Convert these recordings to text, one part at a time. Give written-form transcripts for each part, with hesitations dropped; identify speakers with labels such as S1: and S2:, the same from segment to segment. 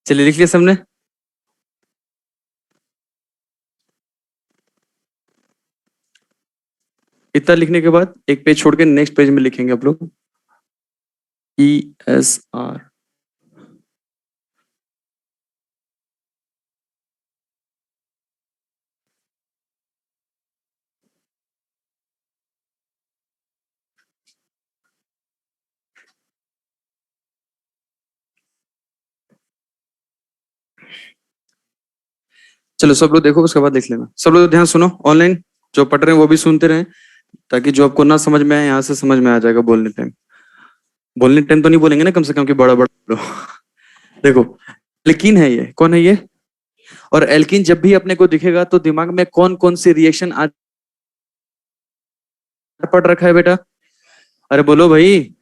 S1: चलिए लिख लिया सबने। इतना लिखने के बाद एक पेज छोड़ के नेक्स्ट पेज में लिखेंगे आप लोग ESR। चलो सब लोग देखो, उसके बाद लिख लेना। सब लोग ध्यान सुनो, ऑनलाइन जो पढ़ रहे हैं वो भी सुनते रहें, ताकि जो आपको ना समझ में आए यहाँ से समझ में आ जाएगा बोलने टाइम। बोलने टाइम तो नहीं बोलेंगे ना कम से कम, कि बड़ा बड़ा बोलो। देखो, एल्कीन है ये, कौन है ये? और एल्कीन जब भी अपने को दिखेगा तो दिमाग में कौन कौन सी रिएक्शन आज पढ़ रखा है बेटा? अरे बोलो भाई।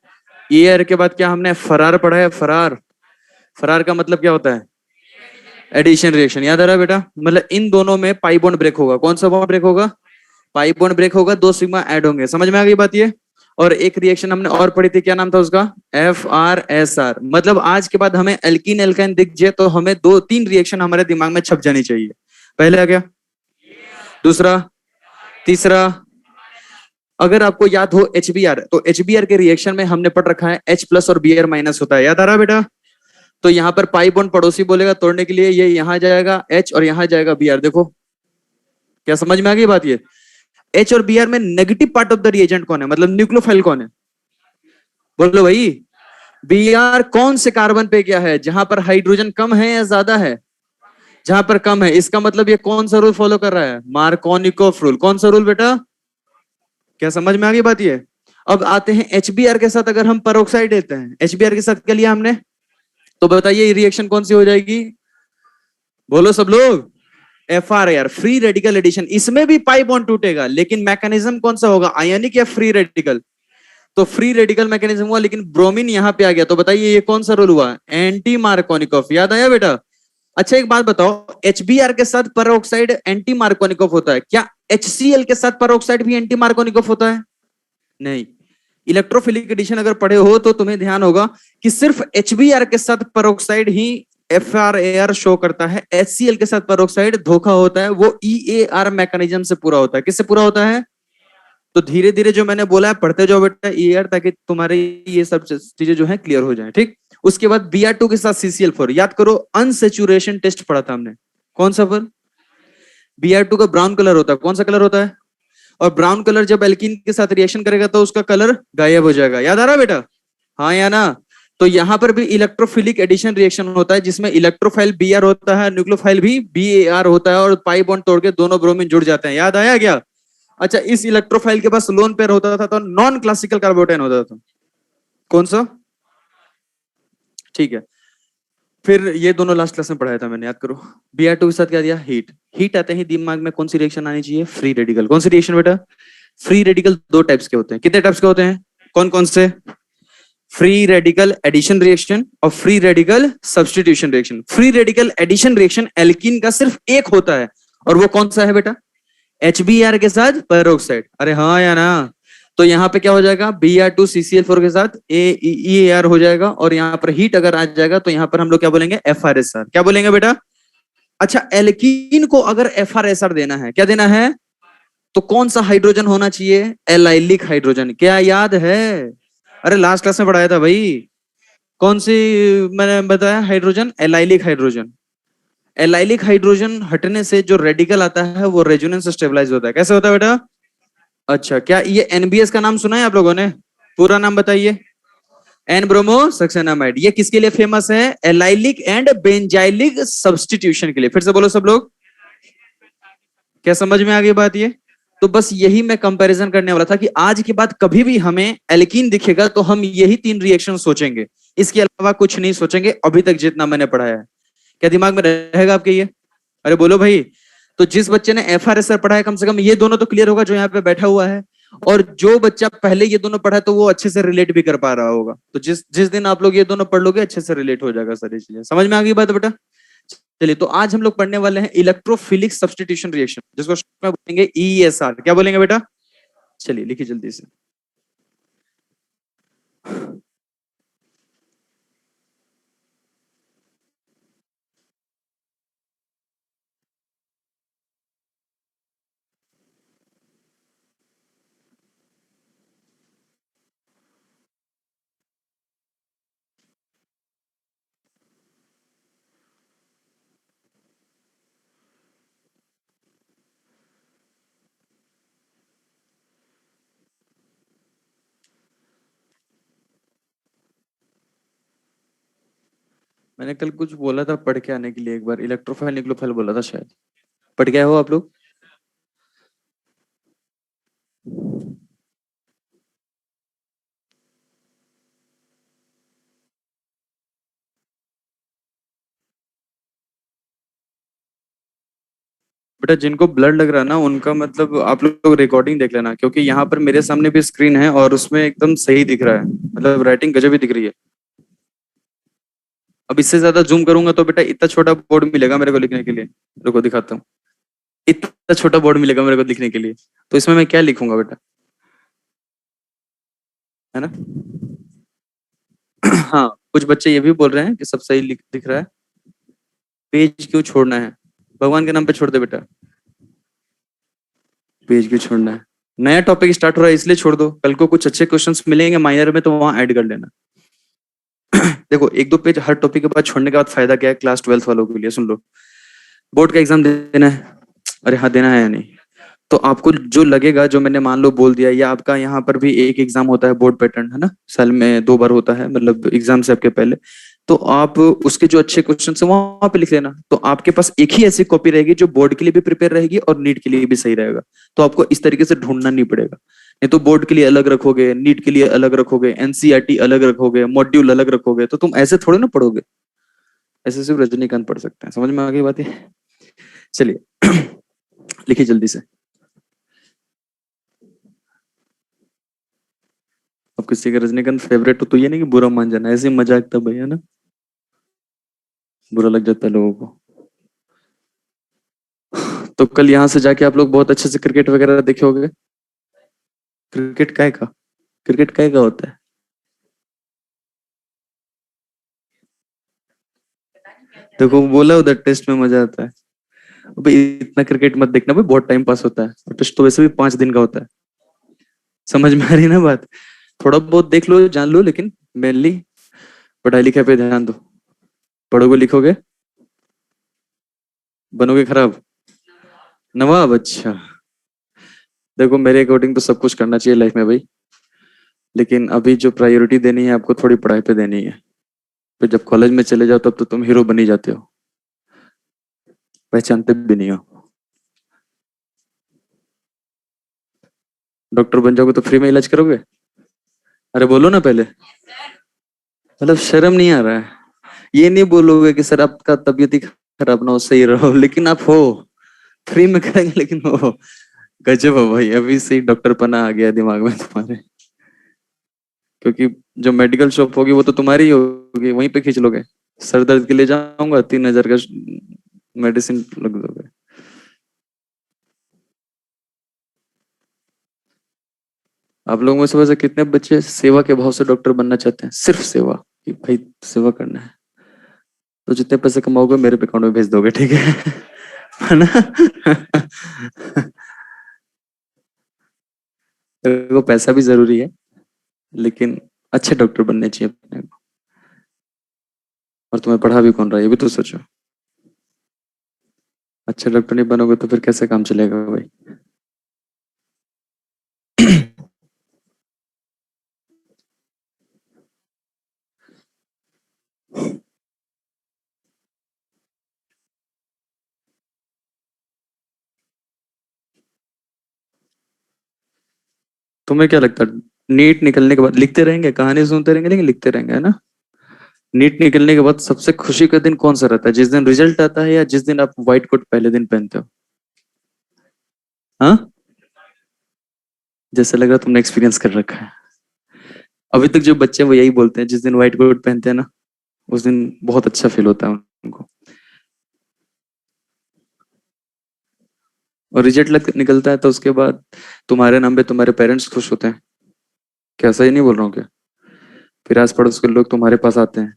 S1: ये एर के बाद क्या हमने फरार पढ़ा है? फरार। फरार का मतलब क्या होता है? Addition reaction. याद आ रहा है बेटा? मतलब इन दोनों में पाई बॉन्ड ब्रेक होगा। कौन सा बॉन्ड ब्रेक होगा? पाई बॉन्ड ब्रेक होगा, दो सिग्मा ऐड होंगे। समझ में आ गई बात ये? और एक रिएक्शन हमने और पढ़ी थी, क्या नाम था उसका? FRSR। मतलब आज के बाद हमें एल्कीन एल्काइन दिख जाए तो हमें दो तीन रिएक्शन हमारे दिमाग में छप जानी चाहिए। पहले आ गया, दूसरा, तीसरा। अगर आपको याद हो HBr, तो HBr के रिएक्शन में हमने पढ़ रखा है H प्लस और Br माइनस होता है। याद आ रहा है बेटा? तो यहाँ पर पाई बॉन्ड पड़ोसी बोलेगा तोड़ने के लिए, ये यहाँ जाएगा H और यहाँ जाएगा Br। देखो क्या समझ में आ गई बात? ये H और Br में negative part of the reagent कौन है, मतलब न्यूक्लियोफाइल कौन है? बोलो भाई। Br कौन से कार्बन पे क्या है, जहां पर हाइड्रोजन कम है या ज्यादा है? जहां पर कम है। इसका मतलब ये कौन सा रूल फॉलो कर रहा है? Markovnikov rule. कौन सा रूल बेटा? क्या समझ में आ गई बात? ये अब आते हैं HBr के साथ अगर हम पेरोक्साइड लेते हैं, HBr के साथ क्या लिया हमने, तो बताइए ये रिएक्शन कौन सी हो जाएगी? बोलो सब लोग। FRAR, free radical addition. इसमें भी पाई बॉन्ड टूटेगा, लेकिन मैकेनिज्म कौन सा होगा, आयनिक या फ्री रेडिकल? तो फ्री रेडिकल मैकेनिज्म हुआ, लेकिन ब्रोमीन यहां पे आ गया। तो बताइए ये कौन सा रूल हुआ? Anti Markovnikov. याद आया बेटा? अच्छा एक बात बताओ, HBr के साथ पेरोक्साइड एंटी मार्कोनिकोफ होता है क्या? HCl के साथ पेरोक्साइड भी एंटी मार्कोनिकोफ होता है? नहीं। इलेक्ट्रोफिलिक एडिशन अगर पढ़े हो तो तुम्हें ध्यान होगा कि सिर्फ HBr के साथ पेरोक्साइड ही FRAR शो करता है। HCl के साथ पेरोक्साइड धोखा होता है, वो EAR मैकेनिज्म से पूरा होता है। किससे पूरा होता है? तो धीरे धीरे जो मैंने बोला है पढ़ते जाओ बेटा EAR, ताकि तुम्हारे ये सब चीजें जो है क्लियर हो जाए। ठीक। उसके बाद Br2 के साथ CCl4। याद करो, अनसेचुरेशन टेस्ट पढ़ा था हमने। कौन सा पर? Br2 का ब्राउन कलर होता है। कौन सा कलर होता है? और ब्राउन कलर जब एल्कीन के साथ रिएक्शन करेगा तो उसका कलर गायब हो जाएगा। याद आ रहा है बेटा? हाँ या ना? तो यहां पर भी इलेक्ट्रोफिलिक एडिशन रिएक्शन होता है, जिसमें इलेक्ट्रोफाइल Br होता है, न्यूक्लियोफाइल भी Bar होता है, और पाई बॉन्ड तोड़ के दोनों ब्रोमीन जुड़ जाते हैं। याद आया क्या? अच्छा, इस इलेक्ट्रोफाइल के पास लोन पेयर होता था तो नॉन क्लासिकल कार्बोटाइन होता था। कौन सा? ठीक है। फिर ये दोनों लास्ट क्लास में पढ़ाया था मैंने, याद करो। Br2 के साथ क्या दिया? हीट। हीट आते ही दिमाग में कौन सी रिएक्शन आनी चाहिए? Free radical. कौन सी रिएक्शन बेटा? फ्री रेडिकल दो टाइप्स के होते हैं। कितने टाइप्स के होते हैं? कौन कौन से? फ्री रेडिकल एडिशन रिएक्शन और free radical substitution reaction. Free radical addition reaction alkene का सिर्फ एक होता है, और वो कौन सा है बेटा? HBr के साथ पेरोक्साइड। अरे हाँ या ना? तो यहाँ पे क्या हो जाएगा? Br2 CCl4 के साथ EAR हो जाएगा, और यहाँ पर हीट अगर आ जाएगा तो यहाँ पर हम लोग क्या बोलेंगे? FRSR। क्या बोलेंगे बेटा? अच्छा, एल्कीन को अगर FRSR देना है, क्या देना है, तो कौन सा हाइड्रोजन होना चाहिए? Allylic hydrogen. क्या याद है? अरे लास्ट क्लास में पढ़ाया था भाई। कौन सी? मैंने बताया hydrogen, allylic hydrogen. Allylic hydrogen हटने से जो रेडिकल आता है वो रेजोनेंस स्टेबलाइज होता है। कैसे होता है बेटा? अच्छा, क्या ये NBS का नाम सुना है आप लोगों ने? पूरा नाम बताइए। N bromosuccinimide. ये किसके लिए फेमस है? एलाइलिक एंड बेंजाइलिक सब्स्टिट्यूशन के लिए। फिर से बोलो सब लोग। क्या समझ में आ गई बात ये? तो बस यही मैं कंपैरिजन करने वाला था कि आज के बाद कभी भी हमें एल्कीन दिखेगा तो हम यही तीन रिएक्शन सोचेंगे, इसके अलावा कुछ नहीं सोचेंगे अभी तक जितना मैंने पढ़ाया है। क्या दिमाग में रहेगा आपके ये? अरे बोलो भाई। तो जिस बच्चे ने FRSR पढ़ा है, कम से कम ये दोनों तो क्लियर होगा जो यहाँ पे बैठा हुआ है। और जो बच्चा पहले ये दोनों पढ़ा है तो वो अच्छे से रिलेट भी कर पा रहा होगा। तो जिस जिस दिन आप लोग ये दोनों पढ़ लोगे अच्छे से रिलेट हो जाएगा सारी चीजें। समझ में आ गई बात बेटा? चलिए, तो आज हम लोग पढ़ने वाले हैं इलेक्ट्रोफिलिक सब्स्टिट्यूशन रिएक्शन, जिसको short में बोलेंगे ESR। क्या बोलेंगे बेटा? चलिए लिखिए जल्दी से। मैंने कल कुछ बोला था पढ़ के आने के लिए, एक बार इलेक्ट्रोफाइल न्यूक्लियोफाइल बोला था शायद। पढ़ के आए हो आप लोग? बेटा जिनको ब्लड लग रहा है ना, उनका मतलब आप लोग रिकॉर्डिंग देख लेना, क्योंकि यहाँ पर मेरे सामने भी स्क्रीन है और उसमें एकदम सही दिख रहा है, मतलब राइटिंग गजब ही दिख रही है। अब इससे ज्यादा जूम करूंगा तो बेटा इतना छोटा बोर्ड मिलेगा मेरे को लिखने के लिए। रुको दिखाता हूँ। इतना छोटा बोर्ड मिलेगा मेरे को लिखने के लिए, तो इसमें मैं क्या लिखूंगा बेटा? है ना? हाँ, कुछ बच्चे ये भी बोल रहे हैं कि सब सही दिख रहा है। पेज क्यों छोड़ना है? भगवान के नाम पे छोड़ दे बेटा। पेज क्यों छोड़ना है? नया टॉपिक स्टार्ट हो रहा है इसलिए छोड़ दो, कल को कुछ अच्छे क्वेश्चंस मिलेंगे माइनर में तो वहां ऐड कर लेना। देखो, एक दो पेज हर टॉपिक के बाद छोड़ने के बाद फायदा क्या है क्लास ट्वेल्थ वालों के लिए, सुन लो। बोर्ड का एग्जाम देना है, अरे हाँ देना है या नहीं? तो आपको जो लगेगा, जो मैंने मान लो बोल दिया, या आपका यहाँ पर भी एक एग्जाम होता है बोर्ड पैटर्न, है ना, साल में 2 बार होता है, मतलब एग्जाम से आपके पहले। तो आप उसके जो अच्छे क्वेश्चन है वहां पे लिख लेना, तो आपके पास एक ही ऐसी कॉपी रहेगी जो बोर्ड के लिए भी प्रिपेयर रहेगी और नीट के लिए भी सही रहेगा। तो आपको इस तरीके से ढूंढना नहीं पड़ेगा, नहीं तो बोर्ड के लिए अलग रखोगे, नीट के लिए अलग रखोगे, एनसीईआरटी अलग रखोगे, मॉड्यूल अलग रखोगे, तो तुम ऐसे थोड़े ना पढ़ोगे। ऐसे सिर्फ रजनीकांत पढ़ सकते हैं, समझ में आ गई बात है? चलिए लिखिए जल्दी से। अब किसी का रजनीकांत फेवरेट हो तो ये नहीं कि बुरा मान जाना, ऐसे ही मजाक था भैया ना, बुरा लग जाता है लोगों को। तो कल यहाँ से जाके आप लोग बहुत अच्छे से क्रिकेट वगैरह देखे होंगे। क्रिकेट काय का? क्रिकेट काय का होता है? देखो बोला उधर, टेस्ट में मजा आता है। अबे इतना क्रिकेट मत देखना भाई, बहुत टाइम पास होता है, और टेस्ट तो वैसे भी 5 दिन का होता है। समझ में आ रही है ना बात? थोड़ा बहुत देख लो जान लो, लेकिन मेनली पढ़ाई लिखाई पे ध्यान दो। पढ़ोगे लिखोगे, बनोगे खराब नवाब। अच्छा, देखो मेरे अकॉर्डिंग तो सब कुछ करना चाहिए लाइफ में भाई, लेकिन अभी जो प्रायोरिटी देनी है आपको, थोड़ी पढ़ाई पे देनी है। फिर जब कॉलेज में चले जाओ तब तो तुम हीरो बन ही जाते हो, पहचानते भी नहीं हो। डॉक्टर बन जाओगे तो फ्री में इलाज करोगे? अरे बोलो ना पहले। मतलब शर्म नहीं आ रहा है? ये नहीं बोलोगे कि सर आपका तबीयत ही खराब ना हो, सही रहो, लेकिन आप हो, फ्री में करेंगे लेकिन हो। गजब हो भाई, अभी से ही डॉक्टर पना आ गया दिमाग में तुम्हारे। क्योंकि जो मेडिकल शॉप होगी वो तो तुम्हारी ही होगी, वहीं पे खींच लोगे। सर दर्द के लिए जाऊंगा, 3,000 का मेडिसिन लग दोगे। आप लोगों में से वैसे कितने बच्चे सेवा के भाव से डॉक्टर बनना चाहते हैं, सिर्फ सेवा, कि भाई सेवा करना है? तो जितने पैसे कमाओगे मेरे पे अकाउंट में भेज दोगे, ठीक है? है ना? देखो पैसा भी जरूरी है, लेकिन अच्छे डॉक्टर बनने चाहिए अपने को। और तुम्हें पढ़ा भी कौन रहा है ये भी तो सोचो। अच्छे डॉक्टर नहीं बनोगे तो फिर कैसे काम चलेगा भाई? तुम्हें क्या लगता है, नीट निकलने के बाद लिखते रहेंगे, कहानी सुनते रहेंगे, लेकिन लिखते रहेंगे, है ना? नीट निकलने के बाद सबसे खुशी का दिन कौन सा रहता है, जिस दिन रिजल्ट आता है या जिस दिन आप व्हाइट कोट पहले दिन पहनते हो? हाँ, जैसे लग रहा है तुमने एक्सपीरियंस कर रखा है। अभी तक जो बच्चे हैं वो यही बोलते हैं, जिस दिन व्हाइट कोट पहनते हैं ना, उस दिन बहुत अच्छा फील होता है उनको। और रिजल्ट निकलता है तो उसके बाद तुम्हारे नाम पे तुम्हारे पेरेंट्स खुश होते हैं, कैसा ही नहीं बोल रहा हूँ क्या? फिर आस पड़ोस के लोग तुम्हारे पास आते हैं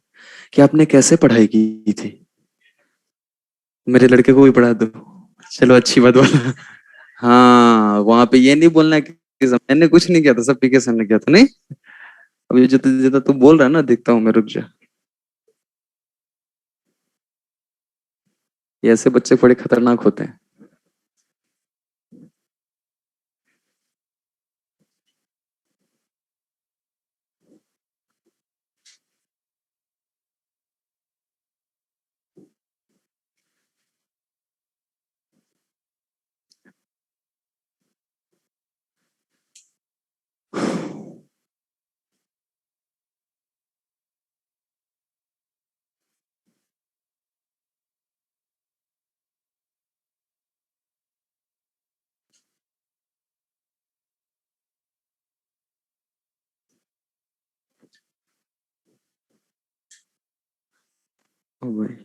S1: कि आपने कैसे पढ़ाई की थी, मेरे लड़के को भी पढ़ा दो। चलो अच्छी बात बोला। हाँ, वहां पे ये नहीं बोलना कि मैंने कुछ नहीं किया था, सब पीके सर ने किया था, नहीं। अभी जो जितना तू बोल रहा है ना, देखता हूँ मैं, रुक जा। ये ऐसे बच्चे बड़े खतरनाक होते हैं। ओ भाई,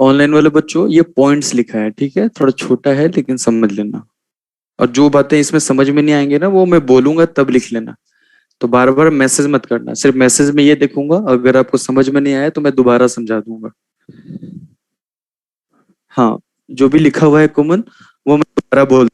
S1: ऑनलाइन वाले बच्चों ये पॉइंट्स लिखा है, ठीक है, थोड़ा छोटा है लेकिन समझ लेना। और जो बातें इसमें समझ में नहीं आएंगे ना, वो मैं बोलूंगा तब लिख लेना। तो बार बार मैसेज मत करना, सिर्फ मैसेज में ये देखूंगा, अगर आपको समझ में नहीं आया तो मैं दोबारा समझा दूंगा। हाँ, जो भी लिखा हुआ है कॉमन, वो मैं दोबारा बोल।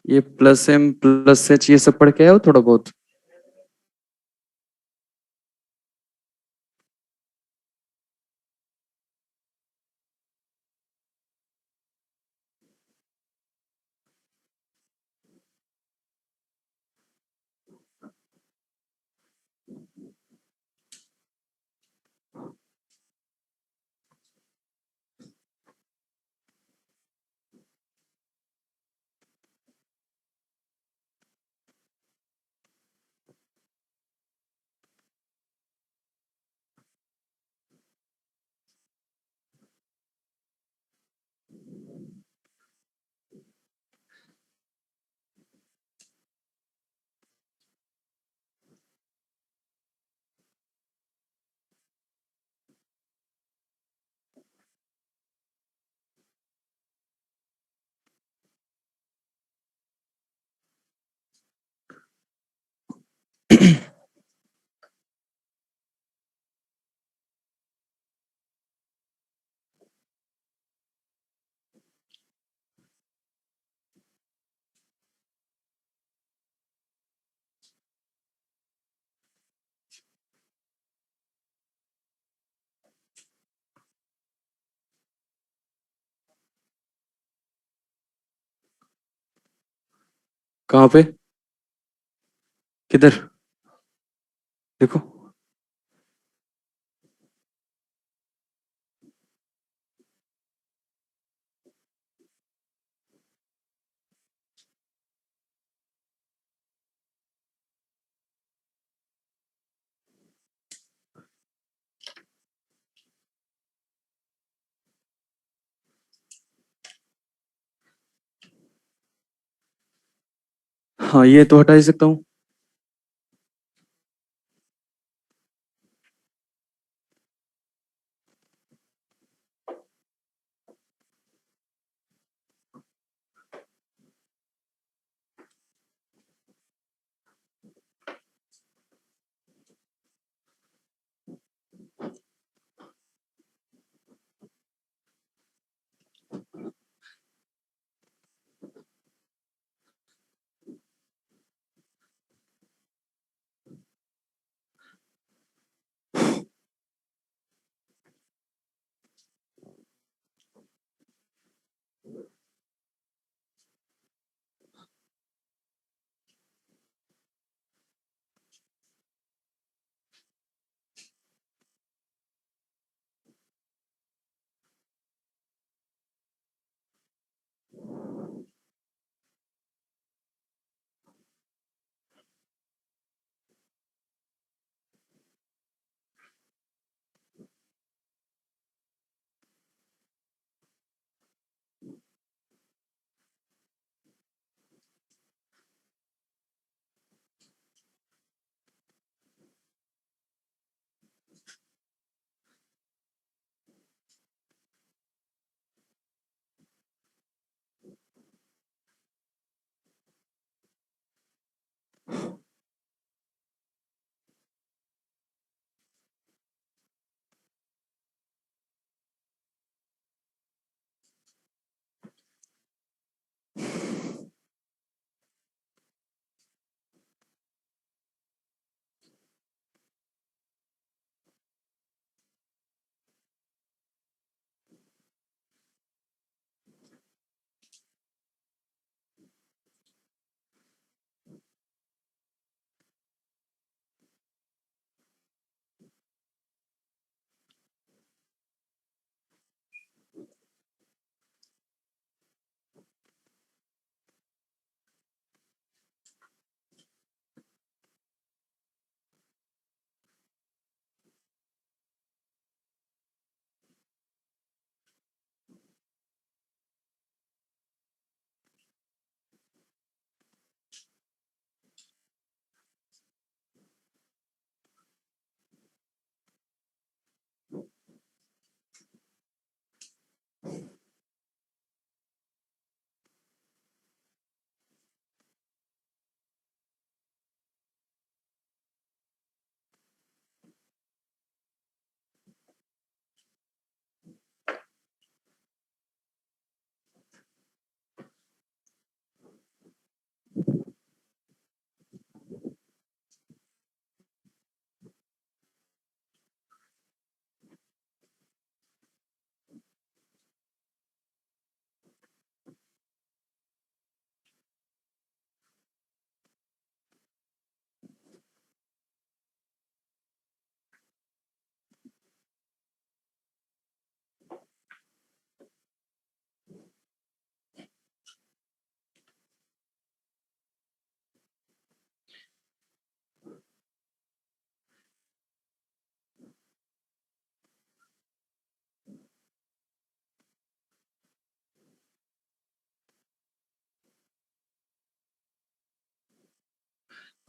S1: ये प्लस एम प्लस एच ये सब पढ़ के आए हो थोड़ा बहुत? कहाँ पे? किधर? देखो। हाँ, ये तो हटा ही सकता हूँ।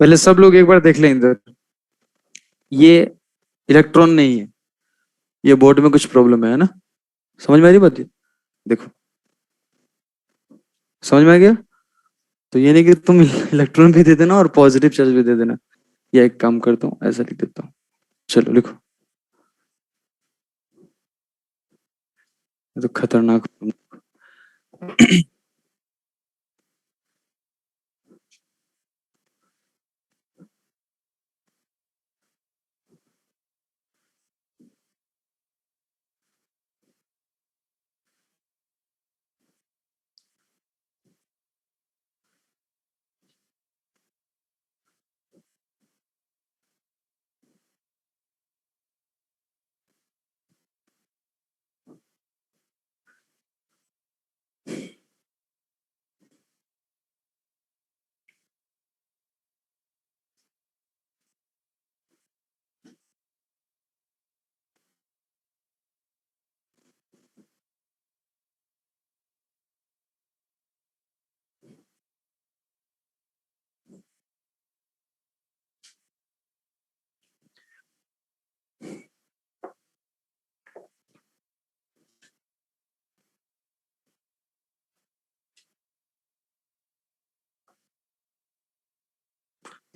S1: पहले सब लोग एक बार देख लें इधर, ये इलेक्ट्रॉन नहीं है, ये बोर्ड में कुछ प्रॉब्लम है ना? समझ में आ रही बात ये? देखो, समझ में आ गया? तो ये नहीं कि तुम इलेक्ट्रॉन भी दे देना और पॉजिटिव चार्ज भी दे देना। या एक काम करता हूँ, ऐसा लिख देता हूँ, चलो लिखो। ये तो खतरनाक।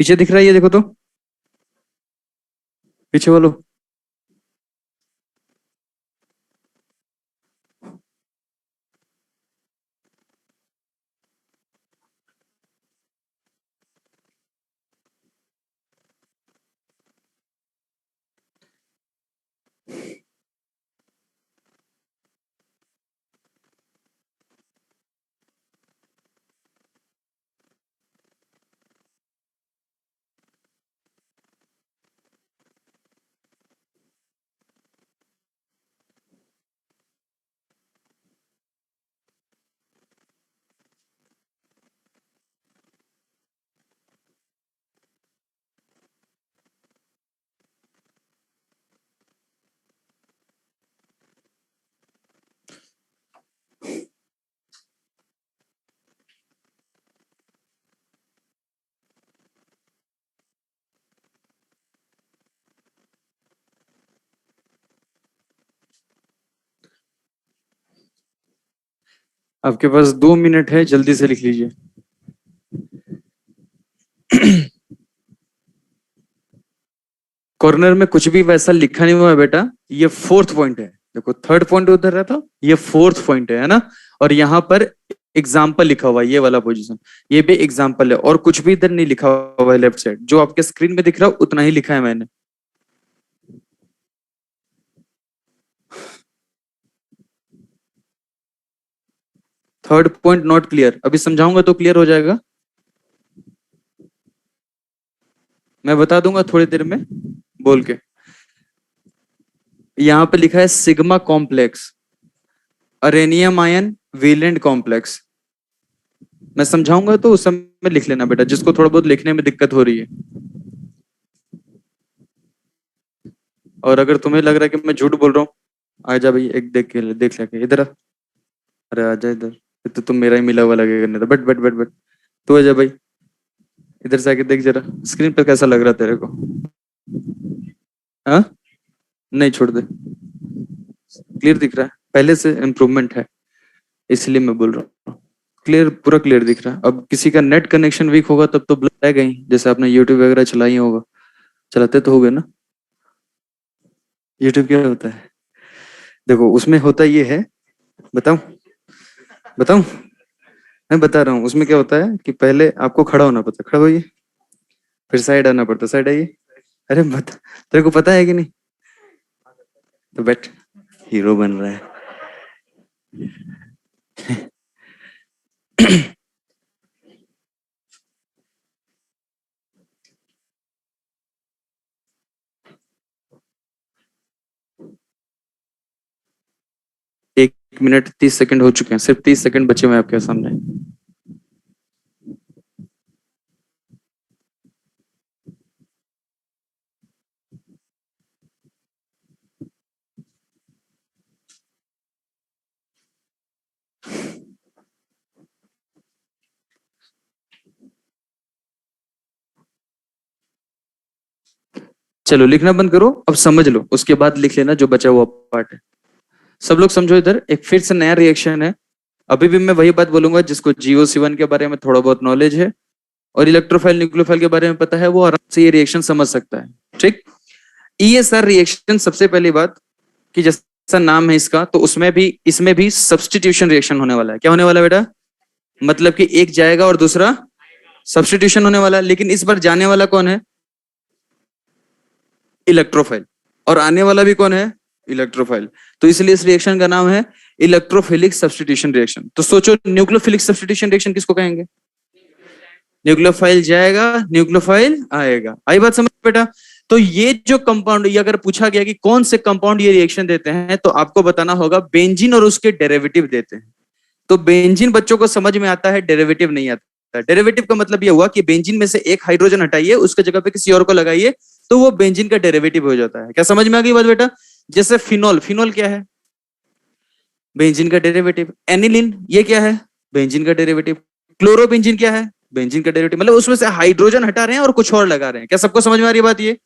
S1: पीछे दिख रहा है, ये देखो तो, पीछे बोलो। आपके पास 2 मिनट है, जल्दी से लिख लीजिए। कॉर्नर में कुछ भी वैसा लिखा नहीं हुआ है बेटा, ये फोर्थ पॉइंट है। देखो, थर्ड पॉइंट उधर रहता, ये फोर्थ पॉइंट है ना? और यहाँ पर एग्जाम्पल लिखा हुआ है, ये वाला पोजीशन, ये भी एग्जाम्पल है, और कुछ भी इधर नहीं लिखा हुआ है। लेफ्ट साइड जो आपके स्क्रीन में दिख रहा है उतना ही लिखा है मैंने। थर्ड पॉइंट नॉट क्लियर, अभी समझाऊंगा तो क्लियर हो जाएगा। मैं बता दूंगा थोड़ी देर में बोल के। यहाँ पे लिखा है sigma complex, arenium ion valent complex. मैं समझाऊंगा तो उस समय लिख लेना बेटा, जिसको थोड़ा बहुत लिखने में दिक्कत हो रही है। और अगर तुम्हें लग रहा है कि मैं झूठ बोल रहा हूँ, आ जा भाई, एक देख के देख लेके इधर आ। अरे आ जा इधर, ये तो तुम मेरा ही मिला हुआ लगेगा, नहीं तो बैठ बैठ बैठ बैठ। तू आ जा भाई, इधर से आके देख जरा स्क्रीन पर कैसा लग रहा है तेरे को। हाँ, नहीं छोड़ दे, क्लियर दिख रहा है, पहले से इम्प्रूवमेंट है, इसलिए मैं बोल रहा हूँ। क्लियर, पूरा क्लियर दिख रहा है। अब किसी का नेट कनेक्शन वीक होगा तब तो ब्लर आएगा ही, जैसे आपने यूट्यूब वगैरह चलाई होगा, चलाते तो होगे ना? यूट्यूब क्या होता है? देखो उसमें होता ये है, बताऊं? बताऊं? मैं बता रहा हूँ, उसमें क्या होता है कि पहले आपको खड़ा होना पड़ता है, खड़ा होइए, फिर साइड आना पड़ता है, साइड आइए। अरे बता, तेरे को पता है कि नहीं? तो बैठ, हीरो बन रहा है। 1 मिनट 30 सेकंड हो चुके हैं, सिर्फ 30 सेकंड बचे हुए हैं आपके सामने। चलो लिखना बंद करो, अब समझ लो, उसके बाद लिख लेना जो बचा हुआ पार्ट है। सब लोग समझो, इधर एक फिर से नया रिएक्शन है। अभी भी मैं वही बात बोलूंगा, जिसको GOC1 के बारे में थोड़ा बहुत नॉलेज है और इलेक्ट्रोफाइल न्यूक्लियोफाइल के बारे में पता है, वो आराम से ये रिएक्शन समझ सकता है। ठीक, ESR रिएक्शन, सबसे पहली बात कि जैसा नाम है इसका, तो उसमें भी इसमें भी सब्स्टिट्यूशन रिएक्शन होने वाला है। क्या होने वाला है बेटा? मतलब कि एक जाएगा और दूसरा सब्स्टिट्यूशन होने वाला है। लेकिन इस बार जाने वाला कौन है? इलेक्ट्रोफाइल। और आने वाला भी कौन है? इलेक्ट्रोफाइल। तो इसलिए इस रिएक्शन का नाम है इलेक्ट्रोफिलिक सब्स्टिट्यूशन रिएक्शन। तो सोचो, न्यूक्लियोफिलिक सब्स्टिट्यूशन रिएक्शन किसको कहेंगे? न्यूक्लियोफाइल जाएगा, न्यूक्लियोफाइल आएगा। आई बात समझ बेटा? तो ये जो कंपाउंड, ये अगर पूछा गया कि कौन से कंपाउंड ये रिएक्शन देते हैं, तो आपको बताना होगा बेंजीन और उसके डेरिवेटिव देते हैं। तो बेंजीन बच्चों को समझ में आता है, डेरिवेटिव नहीं आता। डेरिवेटिव का मतलब ये हुआ कि बेंजीन में से एक हाइड्रोजन हटाइए, उसके जगह पे किसी और को लगाइए, तो वो बेंजीन का डेरिवेटिव हो जाता है। क्या समझ में आ गई बात बेटा? जैसे फिनोल, फिनोल क्या है? बेंजीन का डेरिवेटिव। एनिलीन, ये क्या है? बेंजीन का डेरिवेटिव। क्लोरोबेंजीन क्या है? बेंजीन का डेरिवेटिव। मतलब उसमें से हाइड्रोजन हटा रहे हैं और कुछ और लगा रहे हैं। क्या सबको समझ में आ रही बात ये?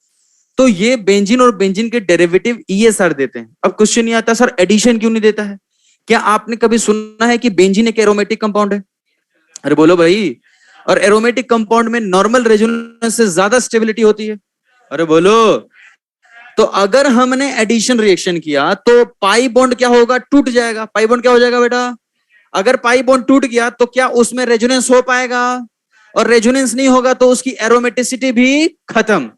S1: तो ये बेंजीन और बेंजीन के डेरिवेटिव ESR देते हैं। अब क्वेश्चन ये आता है, सर एडिशन क्यों नहीं देता है? क्या आपने कभी सुना है कि बेंजीन एक एरोमेटिक कंपाउंड है? अरे बोलो भाई। और एरोमेटिक कंपाउंड में नॉर्मल रेजोनेंस से ज्यादा स्टेबिलिटी होती है। अरे बोलो। तो अगर हमने एडिशन रिएक्शन किया तो पाई बॉन्ड क्या होगा? टूट जाएगा। पाई बॉन्ड क्या हो जाएगा बेटा? अगर पाई बॉन्ड टूट गया तो क्या उसमें रेजोनेंस हो पाएगा? और रेजोनेंस नहीं होगा तो उसकी एरोमेटिसिटी भी खत्म।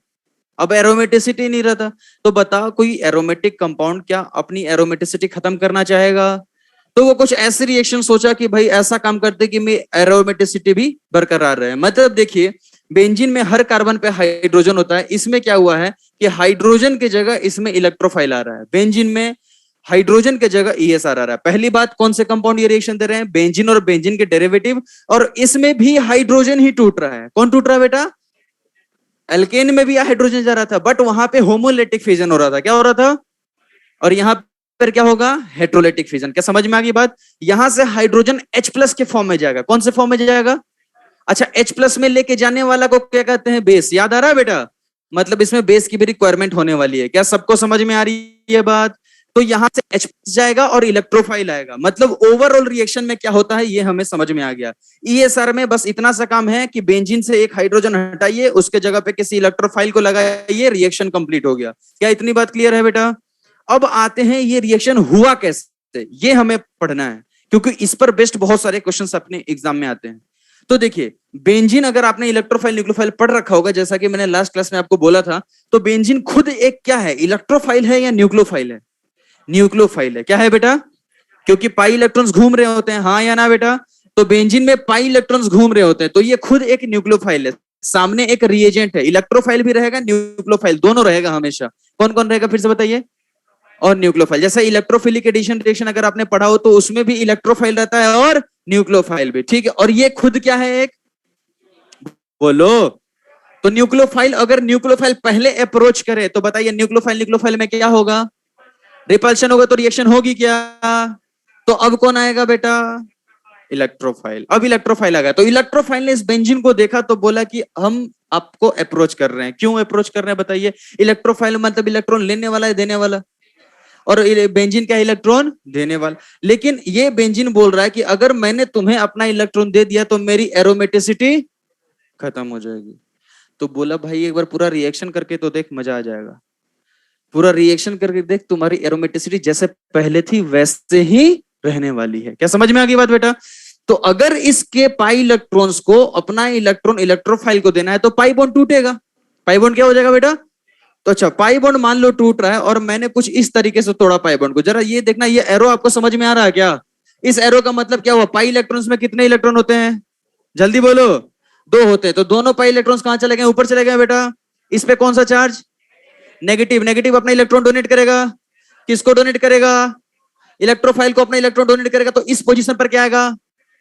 S1: अब एरोमेटिसिटी नहीं रहता, तो बताओ कोई एरोमेटिक कंपाउंड क्या अपनी एरोमेटिसिटी खत्म करना चाहेगा? तो वो कुछ ऐसे रिएक्शन सोचा कि भाई ऐसा काम करते कि मैं एरोमेटिसिटी भी बरकरार रहे। मतलब देखिए, बेंजीन में हर कार्बन पे हाइड्रोजन होता है। इसमें क्या हुआ है कि हाइड्रोजन की जगह इसमें इलेक्ट्रोफाइल आ रहा है। बेंजीन में हाइड्रोजन की जगह ESR आ रहा है। पहली बात, कौन से कंपाउंड ये रिएक्शन दे रहे हैं? बेंजीन और बेंजीन के डेरिवेटिव। और इसमें भी हाइड्रोजन ही टूट रहा है। कौन टूट रहा है बेटा? एल्केन में भी हाइड्रोजन जा रहा था, बट वहां पे होमोलेटिक फिजन हो रहा था। क्या हो रहा था? और यहां पर क्या होगा? हेट्रोलेटिक फिजन। क्या समझ में आ गई बात? यहां से हाइड्रोजन H+ के फॉर्म में जाएगा। कौन से फॉर्म में जाएगा? अच्छा, H+ में लेके जाने वाला को क्या कहते हैं? बेस। याद आ रहा है बेटा? मतलब इसमें बेस की भी रिक्वायरमेंट होने वाली है। क्या सबको समझ में आ रही है बात? तो यहां से H+ जाएगा और इलेक्ट्रोफाइल आएगा। मतलब ओवरऑल रिएक्शन में क्या होता है ये हमें समझ में आ गया। ESR में बस इतना सा काम है कि बेंजीन से एक हाइड्रोजन हटाइए, उसके जगह पे किसी इलेक्ट्रोफाइल को लगाइए, रिएक्शन कंप्लीट हो गया। क्या इतनी बात क्लियर है बेटा? अब आते हैं ये रिएक्शन हुआ कैसे, ये हमें पढ़ना है, क्योंकि इस पर बेस्ड बहुत सारे क्वेश्चंस अपने एग्जाम में आते हैं। तो देखिए, बेंजीन अगर आपने इलेक्ट्रोफाइल न्यूक्लियोफाइल पढ़ रखा होगा, जैसा कि मैंने लास्ट क्लास में आपको बोला था, तो बेंजीन खुद एक क्या है? इलेक्ट्रोफाइल है या न्यूक्लियोफाइल है? न्यूक्लियोफाइल है। क्या है बेटा? क्योंकि पाई इलेक्ट्रॉन्स घूम रहे होते हैं, हाँ या ना बेटा? तो बेंजीन में पाई इलेक्ट्रॉन्स घूम रहे होते हैं, तो ये खुद एक न्यूक्लियोफाइल है। सामने एक रिएजेंट है, इलेक्ट्रोफाइल भी रहेगा, न्यूक्लियोफाइल दोनों रहेगा हमेशा। कौन कौन रहेगा फिर से बताइए? और न्यूक्लियोफाइल। जैसे इलेक्ट्रोफिलिक एडिशन रिएक्शन अगर आपने पढ़ा हो, तो उसमें भी इलेक्ट्रोफाइल रहता है और न्यूक्लियोफाइल भी। ठीक है, और ये खुद क्या है? एक बोलो। तो न्यूक्लियोफाइल, अगर न्यूक्लियोफाइल पहले अप्रोच करे तो बताइए न्यूक्लियोफाइल न्यूक्लियोफाइल में क्या होगा? रिपल्शन होगा, तो रिएक्शन होगी क्या? तो अब कौन आएगा बेटा? इलेक्ट्रोफाइल। अब इलेक्ट्रोफाइल आ गया, तो इलेक्ट्रोफाइल ने इस बेंजीन को देखा तो बोला कि हम आपको अप्रोच कर रहे हैं। क्यों अप्रोच कर रहे हैं बताइए? इलेक्ट्रोफाइल मतलब इलेक्ट्रॉन लेने वाला है, देने वाला? और बेंजीन क्या? इलेक्ट्रॉन देने वाला। लेकिन ये बेंजीन बोल रहा है कि अगर मैंने तुम्हें अपना इलेक्ट्रॉन दे दिया तो मेरी एरोमेटिसिटी खत्म हो जाएगी। तो बोला भाई एक बार पूरा रिएक्शन करके तो देख, मजा आ जाएगा। पूरा रिएक्शन करके देख, तुम्हारी एरोमेटिसिटी जैसे पहले थी वैसे ही रहने वाली है। क्या समझ में आ गई बात बेटा? तो अगर इसके पाई इलेक्ट्रॉन्स को अपना इलेक्ट्रॉन इलेक्ट्रोफाइल को देना है तो पाई बॉन्ड टूटेगा। पाई बॉन्ड क्या हो जाएगा बेटा? तो अच्छा, पाई बॉन्ड मान लो टूट रहा है और मैंने कुछ इस तरीके से तोड़ा पाई बॉन्ड को। जरा ये देखना, ये एरो आपको समझ में आ रहा है क्या? इस एरो का मतलब क्या हुआ? पाई इलेक्ट्रॉन्स में कितने इलेक्ट्रॉन होते हैं? जल्दी बोलो। दो होते हैं। तो दोनों पाई इलेक्ट्रॉन्स कहां चले गए? ऊपर चले गए बेटा। इस पे कौन सा चार्ज? नेगेटिव। नेगेटिव अपना इलेक्ट्रॉन डोनेट करेगा। किसको डोनेट करेगा? इलेक्ट्रोफाइल को अपना इलेक्ट्रॉन डोनेट करेगा। तो इस पोजीशन पर क्या आएगा?